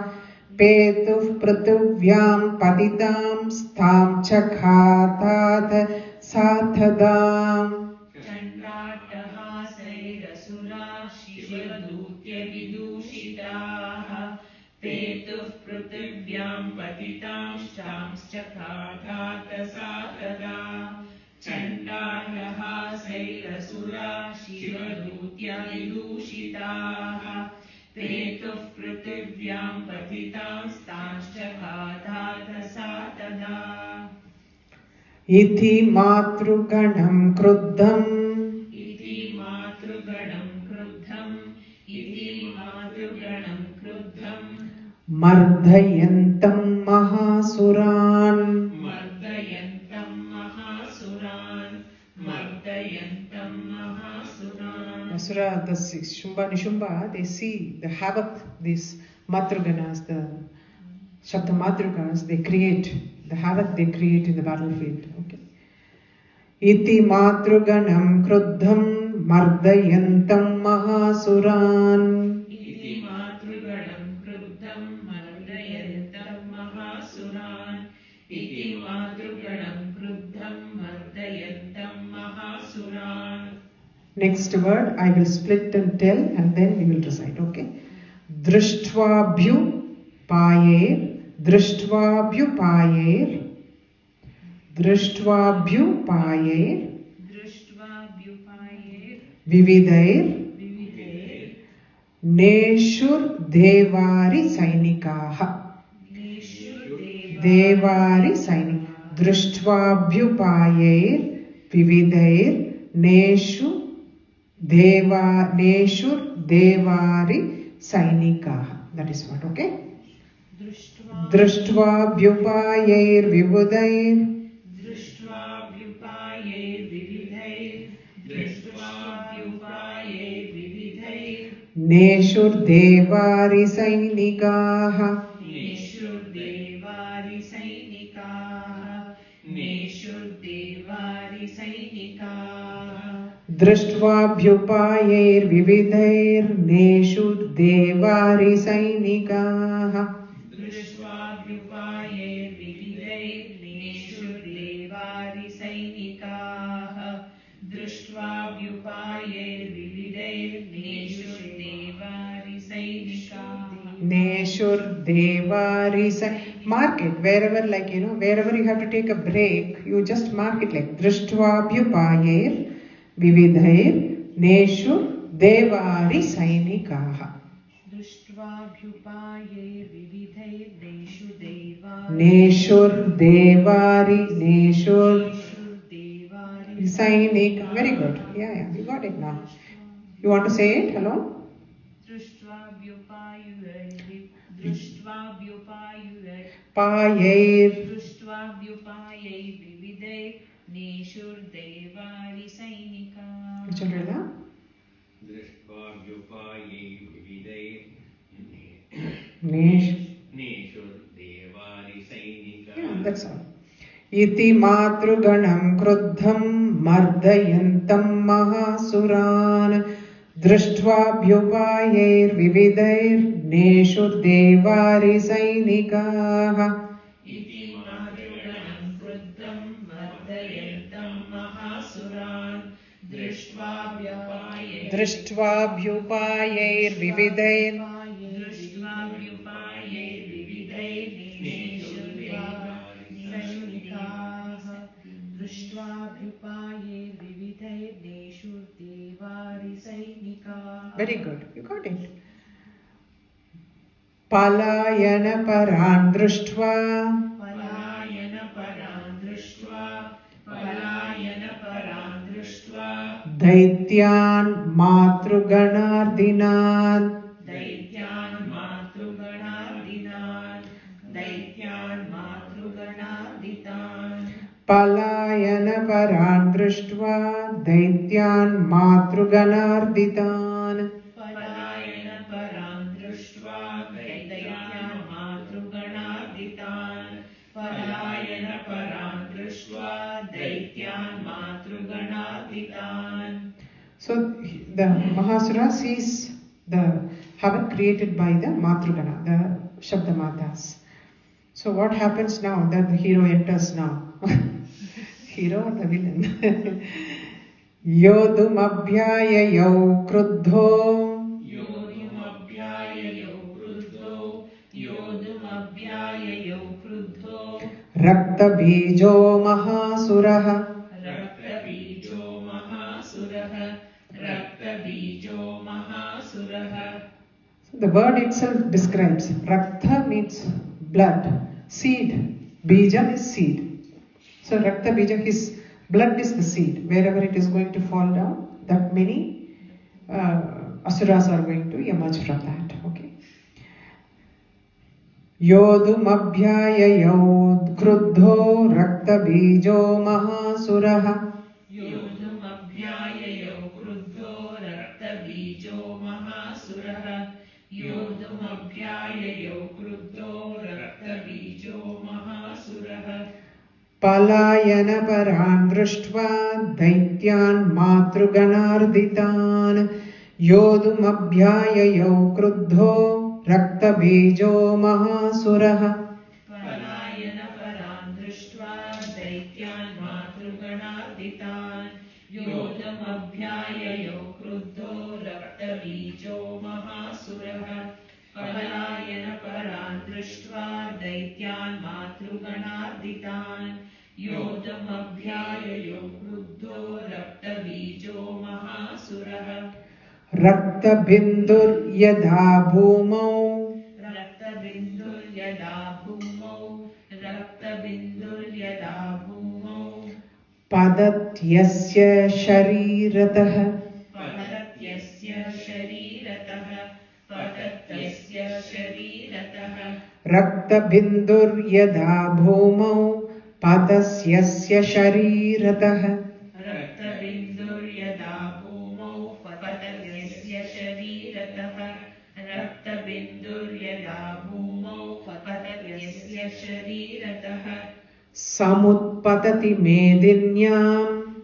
Petuh prativyam patitam stam chakhatat sathadam. Chandattahasayirasura shivadhutyabhidushitaha. Petuh prithvyam patitam stam chakhatat satada. Chandattahasayirasura shivadhutyabhidushitaha. Petuh prithvyam patitam stam chakhatat satada. Iti matruganam kruddham. Iti matruganam kruddham. Iti matruganam kruddham. Mardhayantam mahasuran. Mardhayantam mahasuran. Mardhayantam mahasuran. Asura, the Shumba Nishumba, they see the havoc these Matruganas, the Shabda Matrugas, they create, the havoc they create in the battlefield. Okay. Iti Matruganam Kruddham Mardhayantam mahasuran. Iti matruganam kruddham mardhayantam mahasuran. Iti matruganam kruddham mardhayantam mahasuran. Next word I will split and tell and then we will recite, okay? Drishtva payer, Drishtva payer, Drishtva payer, Vividair, Neshur Devari Sainikaha. Devari Sainik. Drishtva payer, Vividair, Neshur Devari Sainikaha. That is what, okay? Drishtva Vyupayair Vibudair. Drishtva vyupayair vividhair. Drishtva vyupayair vividhair. Neshur Devari Sainikaha. Neshur Devari दृष्ट्वाभ्युपायैर्विविधैर्नेषु देवारिसैनिकाः दृष्ट्वाभ्युपायैर्विविधैर्नेषु देवारिसैनिकाः दृष्ट्वाभ्युपायैर्विविधैर्नेषु देवारिसैनिकाः Mark it wherever, like, wherever you have to take a break, you just mark it like Drishtvaabhyupayer Vividhair Neshu Devari Sainikaha. Drishtvaabhyupayer Vividhair Neshur Devari Neshur Sainik. Very good. Yeah, you got it now. You want to say it? Hello? Payer Drishtvaabhyupayer Vividhair Neshur Devari Sainika Chandrila Drishtvaabhyupayer Vividhair Neshur Devari Sainika. Yeah, that's all. Iti matruganam kruddham mardayantam mahasuran Drishtvaabhyupayer Vividhair Neshur Devari Sainikaha. Iti matruganam kruddham mardayantam mahasuran Drishtvaabhyupayer Vividhair Neshur Devari Sainikaha Drishtvaabhyupayer Vividhair Neshur Devari Sainikaha. Very good, you got it. Palayana paran drishtva Daityan matruganardinat Palayana paran drishtva Daityan matruganarditan So the Mahasura sees the havoc created by the Matrugana, the Shabdamatas. So what happens now that the hero enters now? Hero or the villain? Yodum abhyayayau kruddho Rakta bijo mahasuraha. So the word itself describes. Rakta means blood, seed. Bija is seed. So Rakta Bija, his blood is the seed. Wherever it is going to fall down, that many asuras are going to emerge from that. Okay. Yodum abhyayayau kruddho Rakta bijo mahasuraha. Palayana paran drishtva daityan matruganarditan Yodum abhyayayau kruddho Rakta bijo mahasuraha. Rakta bindur yada bhumau Padatyasya shariratah Rakta bindur yada bhumau Padasyasya shariratah Samutpadati medinyam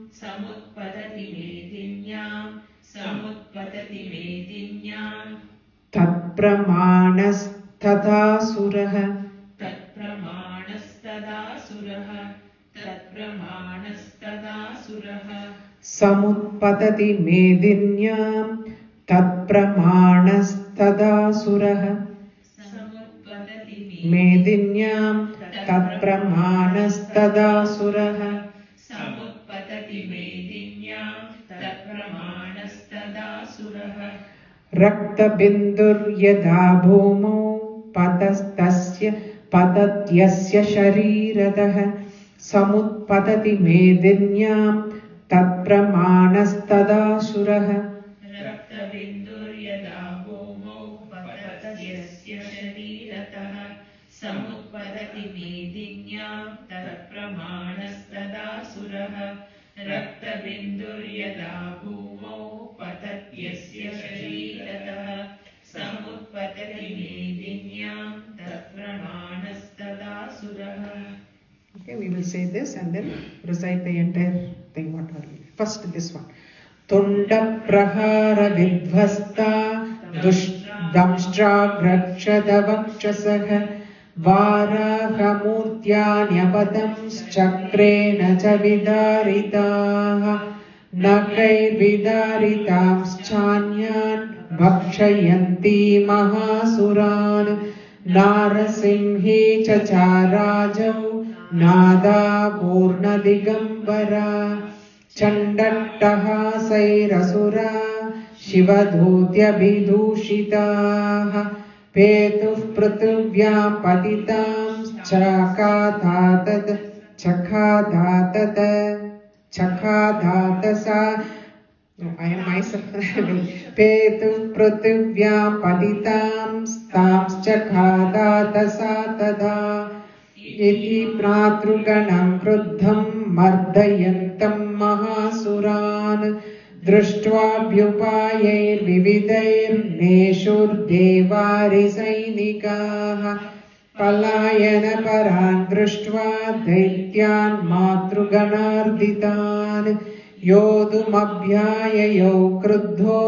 patati medinyam tat pramanasthatha surah tat pramanastada surah samutpatati medinyam tat pramanasthatha surah samutpatati medinyam tat pramanasthatha surah samutpatati medinyam tat pramanastada surah rakta bindur yada bhumau patastasya padatyasya shariratah samutpatati medinyam tat pramanastada surah रक्तबिन्दुर् यदा भूमौ पतत्यस्य शरीरतः समुत्पतति मेदिन्यां तत्प्रमाणस्तदा सुरः रक्तबिन्दुर् यदा भूमौ पतत्यस्य शरीरतः समुत्पतति मेदिन्यां तत्प्रमाणस्तदा सुरः. Okay, we will say this and then recite the entire thing. What are we? First, this one. Tunda prahara vidvasta damshtragrakshadavakshasah varahamurtyanyabadam chakrena cha vidaritaha nakairvidaritam chanyan bhakshayanti mahasuran narasimhe cha charajau nada purna digambara चण्डट्टहासैरसुरा शिवधूत्यभिदूषिताः पेतुः पृथिव्यां पतितां चखादातसा I am myself. पेतुः पृथिव्यां पतितां तांश्चखादातसा तदा इति प्रातृगणं क्रुद्धं मर्दयन्तं महासुरान् दृष्ट्वाभ्युपायैर्विविधैर्नेषुर्देवारिसैनिकाः पलायनपरान् दृष्ट्वा दैत्यान् मातृगणार्दितान् योद्धुमभ्याययौ क्रुद्धो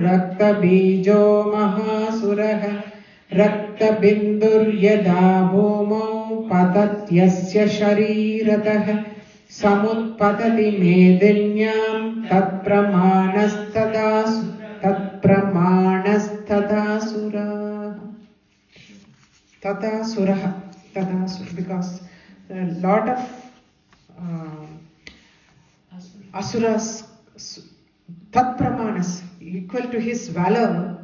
रक्तबीजो महासुरः रक्तबिन्दुर्यदा भूमौ पतत्यस्य शरीरतः समुत्पतति मेदिन्यां तत्प्रमाणस्तदा surah because a lot of asuras tatpramanas equal to his valor.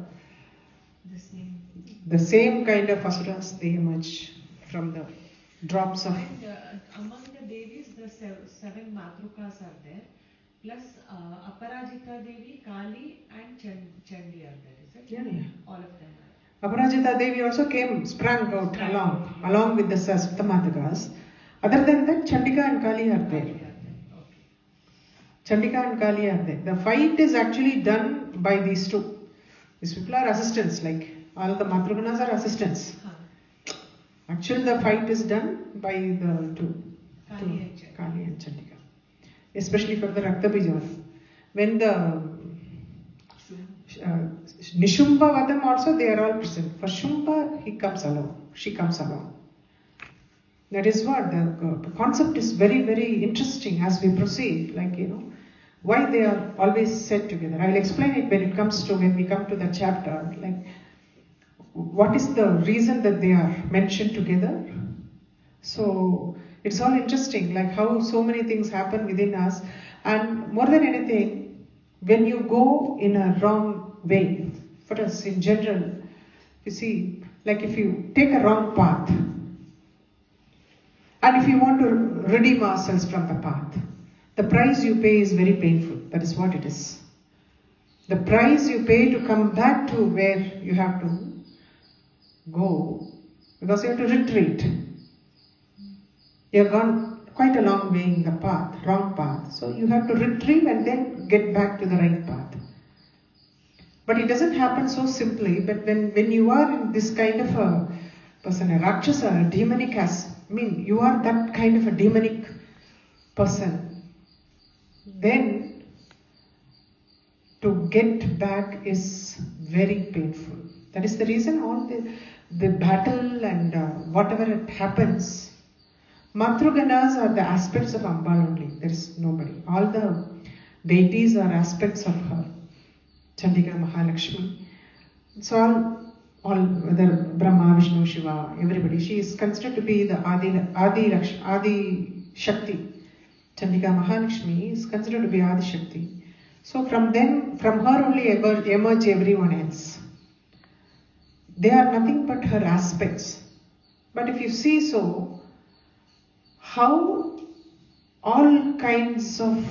The same kind of asuras they emerge from the drops of. And among the Devis, the seven Matrukas are there, plus Aparajita Devi, Kali, and Chandi are there, is it? Yeah. All of them are. Aparajita Devi also sprang out along with the Saptamatakas. Other than that, Chandika and Kali are there. Okay. Chandika and Kali are there. The fight is actually done by these two. These people are assistants, like all the Matruganas are assistants. Actually, the fight is done by the two, Kali and Chandika. Especially for the Raktabija. When the Nishumbha Vadam also, they are all present. For Shumbha, he comes alone. She comes alone. That is what the concept is very, very interesting as we proceed. Like, why they are always set together. I will explain it when we come to the chapter. Like, what is the reason that they are mentioned together? So it's all interesting, like how so many things happen within us, and more than anything, when you go in a wrong way, for us in general, you see, like if you take a wrong path, and if you want to redeem ourselves from the path, the price you pay is very painful. That is what it is. The price you pay to come back to where you have to go, because you have to retreat. You have gone quite a long way in the path, wrong path. So you have to retrieve and then get back to the right path. But it doesn't happen so simply. But when you are in this kind of a person, a Rakshasa, a demonic you are that kind of a demonic person, then to get back is very painful. That is the reason all the battle and whatever it happens, Matruganas are the aspects of Ambal only. There is nobody. All the deities are aspects of her. Chandika, Mahalakshmi. It's all whether Brahma, Vishnu, Shiva, everybody. She is considered to be the Adi Shakti. Chandika Mahalakshmi is considered to be Adi Shakti. So from her only emerge everyone else. They are nothing but her aspects. But if you see so, how all kinds of,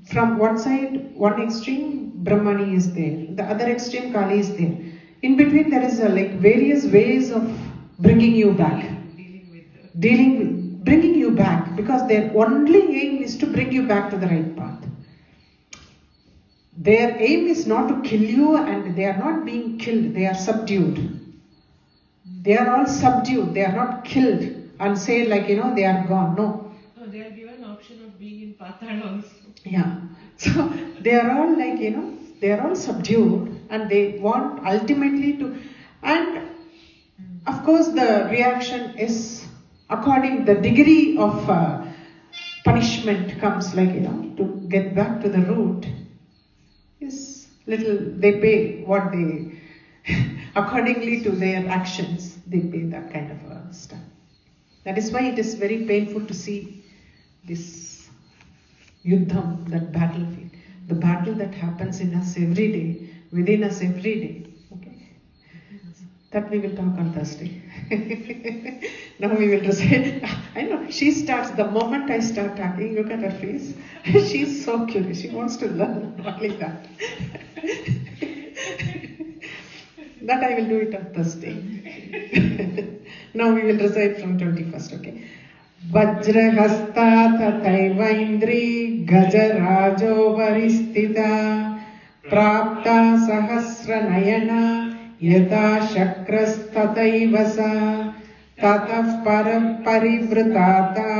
from one side, one extreme Brahmani is there, the other extreme Kali is there. In between there is various ways of bringing you back. Bringing you back, because their only aim is to bring you back to the right path. Their aim is not to kill you, and they are not being killed, they are subdued. They are all subdued, they are not killed and say they are gone. No. No, they are given option of being in Patal also. Yeah. So they are all they are all subdued, and they want ultimately to, and of course the reaction is according the degree of punishment comes to get back to the root is little, they pay what they accordingly to their actions, they pay that kind of stuff. That is why it is very painful to see this yuddham, that battlefield, the battle that happens in us every day, within us every day. Okay, that we will talk on Thursday. Now we will recite. I know she starts the moment I start talking. Look at her face. She's so curious. She wants to learn only that. That I will do it on Thursday. Now we will recite from 21st. Okay. Vajrahasta tataivaindri gajarajo varistita prapta sahasranayana yata shakrastataiva tatah param parivritata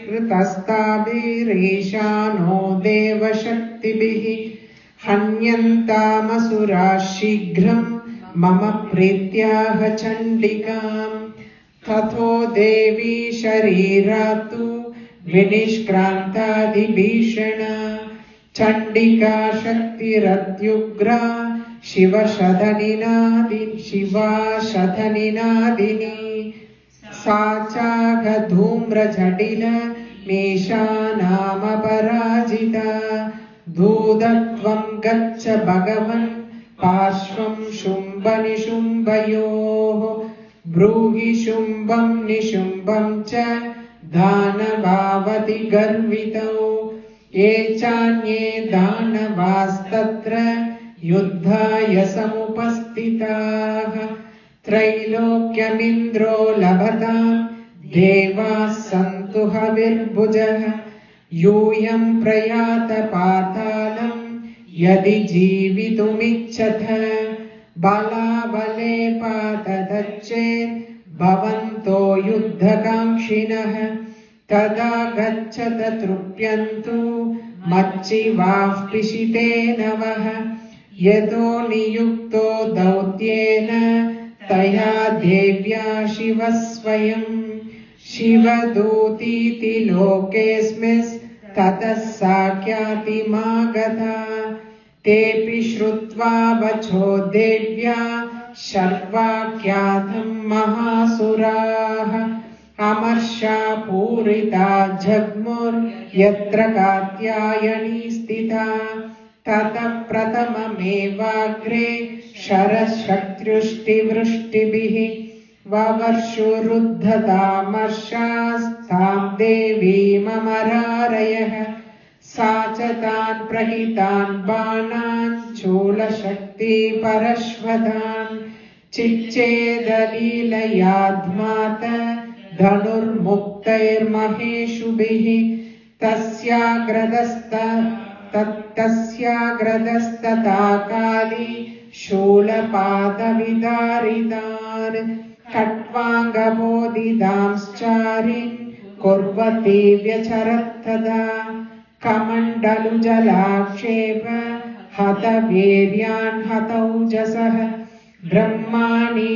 vritastabireshano deva shaktibihi hanyantamasura shighram mama prityaha chandikam tatho devi shariratu vinishkranta dibhishana chandika shaktirathyugra shiva shadhaninadini sachaga dhumra jadila mesha nama parajita dudatvam gaccha bhagavan parshvam shumba nishumbayoh brūhi shumbam nishumbam cha dhanavavati garvitau echanye dhanavastatra yuddhaya samupastitah trailokyamindro labhatam devas santu havirbhujah yūyam prayata pātālam yadi jīvitumicchata balabale patadachet bhavanto yuddhakamshinah tada gacchata trupyantu macchivah pishitenavah yato niyukto dautyena taya devya shivasvayam shivadutiti lokesmis tatas sakyati magatha tepi shrutva vacho devya sharvakyatham mahasuraha amarsha purita jagmur yatra katyayani stita tata pratamamevagre sharashaktyushti vrushtibhihi vavarshurudhatamashastam devi mamararayah Sachatan prahitan banan chola shakti parashvadan chiche dalilayadmata dhanur muktair maheshubhihi tasyagradasta takali shola padavidaridan katvanga bodhidamscharin kurvati vyacharattada कमण्डलु जलाक्षेप हत वीर्यान् हतौजसः ब्रह्माणि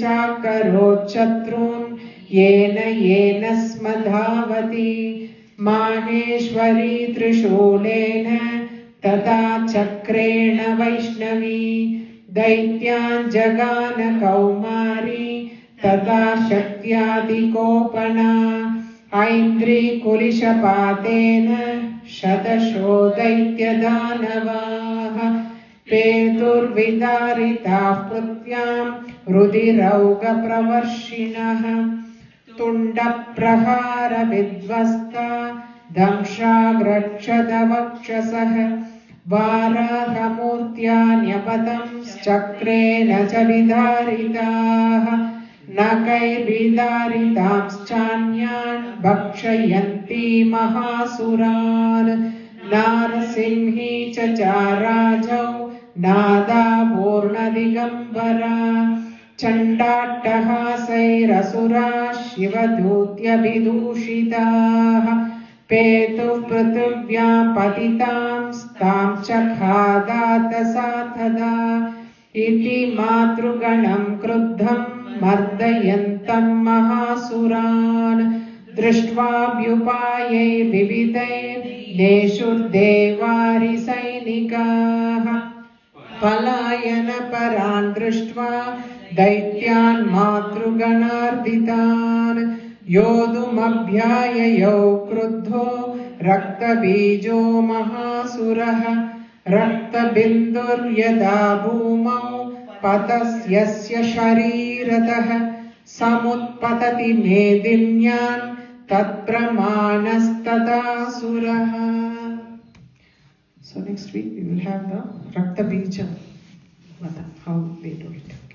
चाकरोच्छत्रून् येन स्मधावति माहेश्वरी त्रिशूलेन तथा चक्रेण वैष्णवी दैत्यान् जगान कौमारी तथा शक्त्यादिकोपना ऐन्द्री कुलिशपातेन शतशो दैत्यदानवाः पेतुर्विदारिताः पृथ्व्यां रुधिरौगप्रवर्षिणः तुण्डप्रहारविध्वस्ता दंशाग्रक्षदवक्षसः वाराहमूर्त्यान्यपतंश्चक्रेण च विदारिताः नखैर्विदारितांश्चान्यान् भक्षयन्ति महासुरान् नारसिंही च चाराजौ नादापूर्णदिगम्बरा चण्डाट्टहासैरसुरा शिवदूत्यभिदूषिताः पेतुः पृथिव्यां पतितांस्तां च खादातसा तदा इति मातृगणं क्रुद्धं मर्दयन्तं महासुरान् दृष्ट्वाभ्युपायै विविधैर्नेषुर्देवारिसैनिकाः पलायनपरान् दृष्ट्वा दैत्यान् मातृगणार्दितान् योद्धुमभ्याययौ क्रुद्धो रक्तबीजो महासुरः रक्तबिन्दुर्यदा भूमौ पतस्यस्य शरीरतः समुत्पतति मेदिन्यान् तत्प्रमाणस्तदासुरः. So next week we will have the Rakta Bija Vada, how they do it.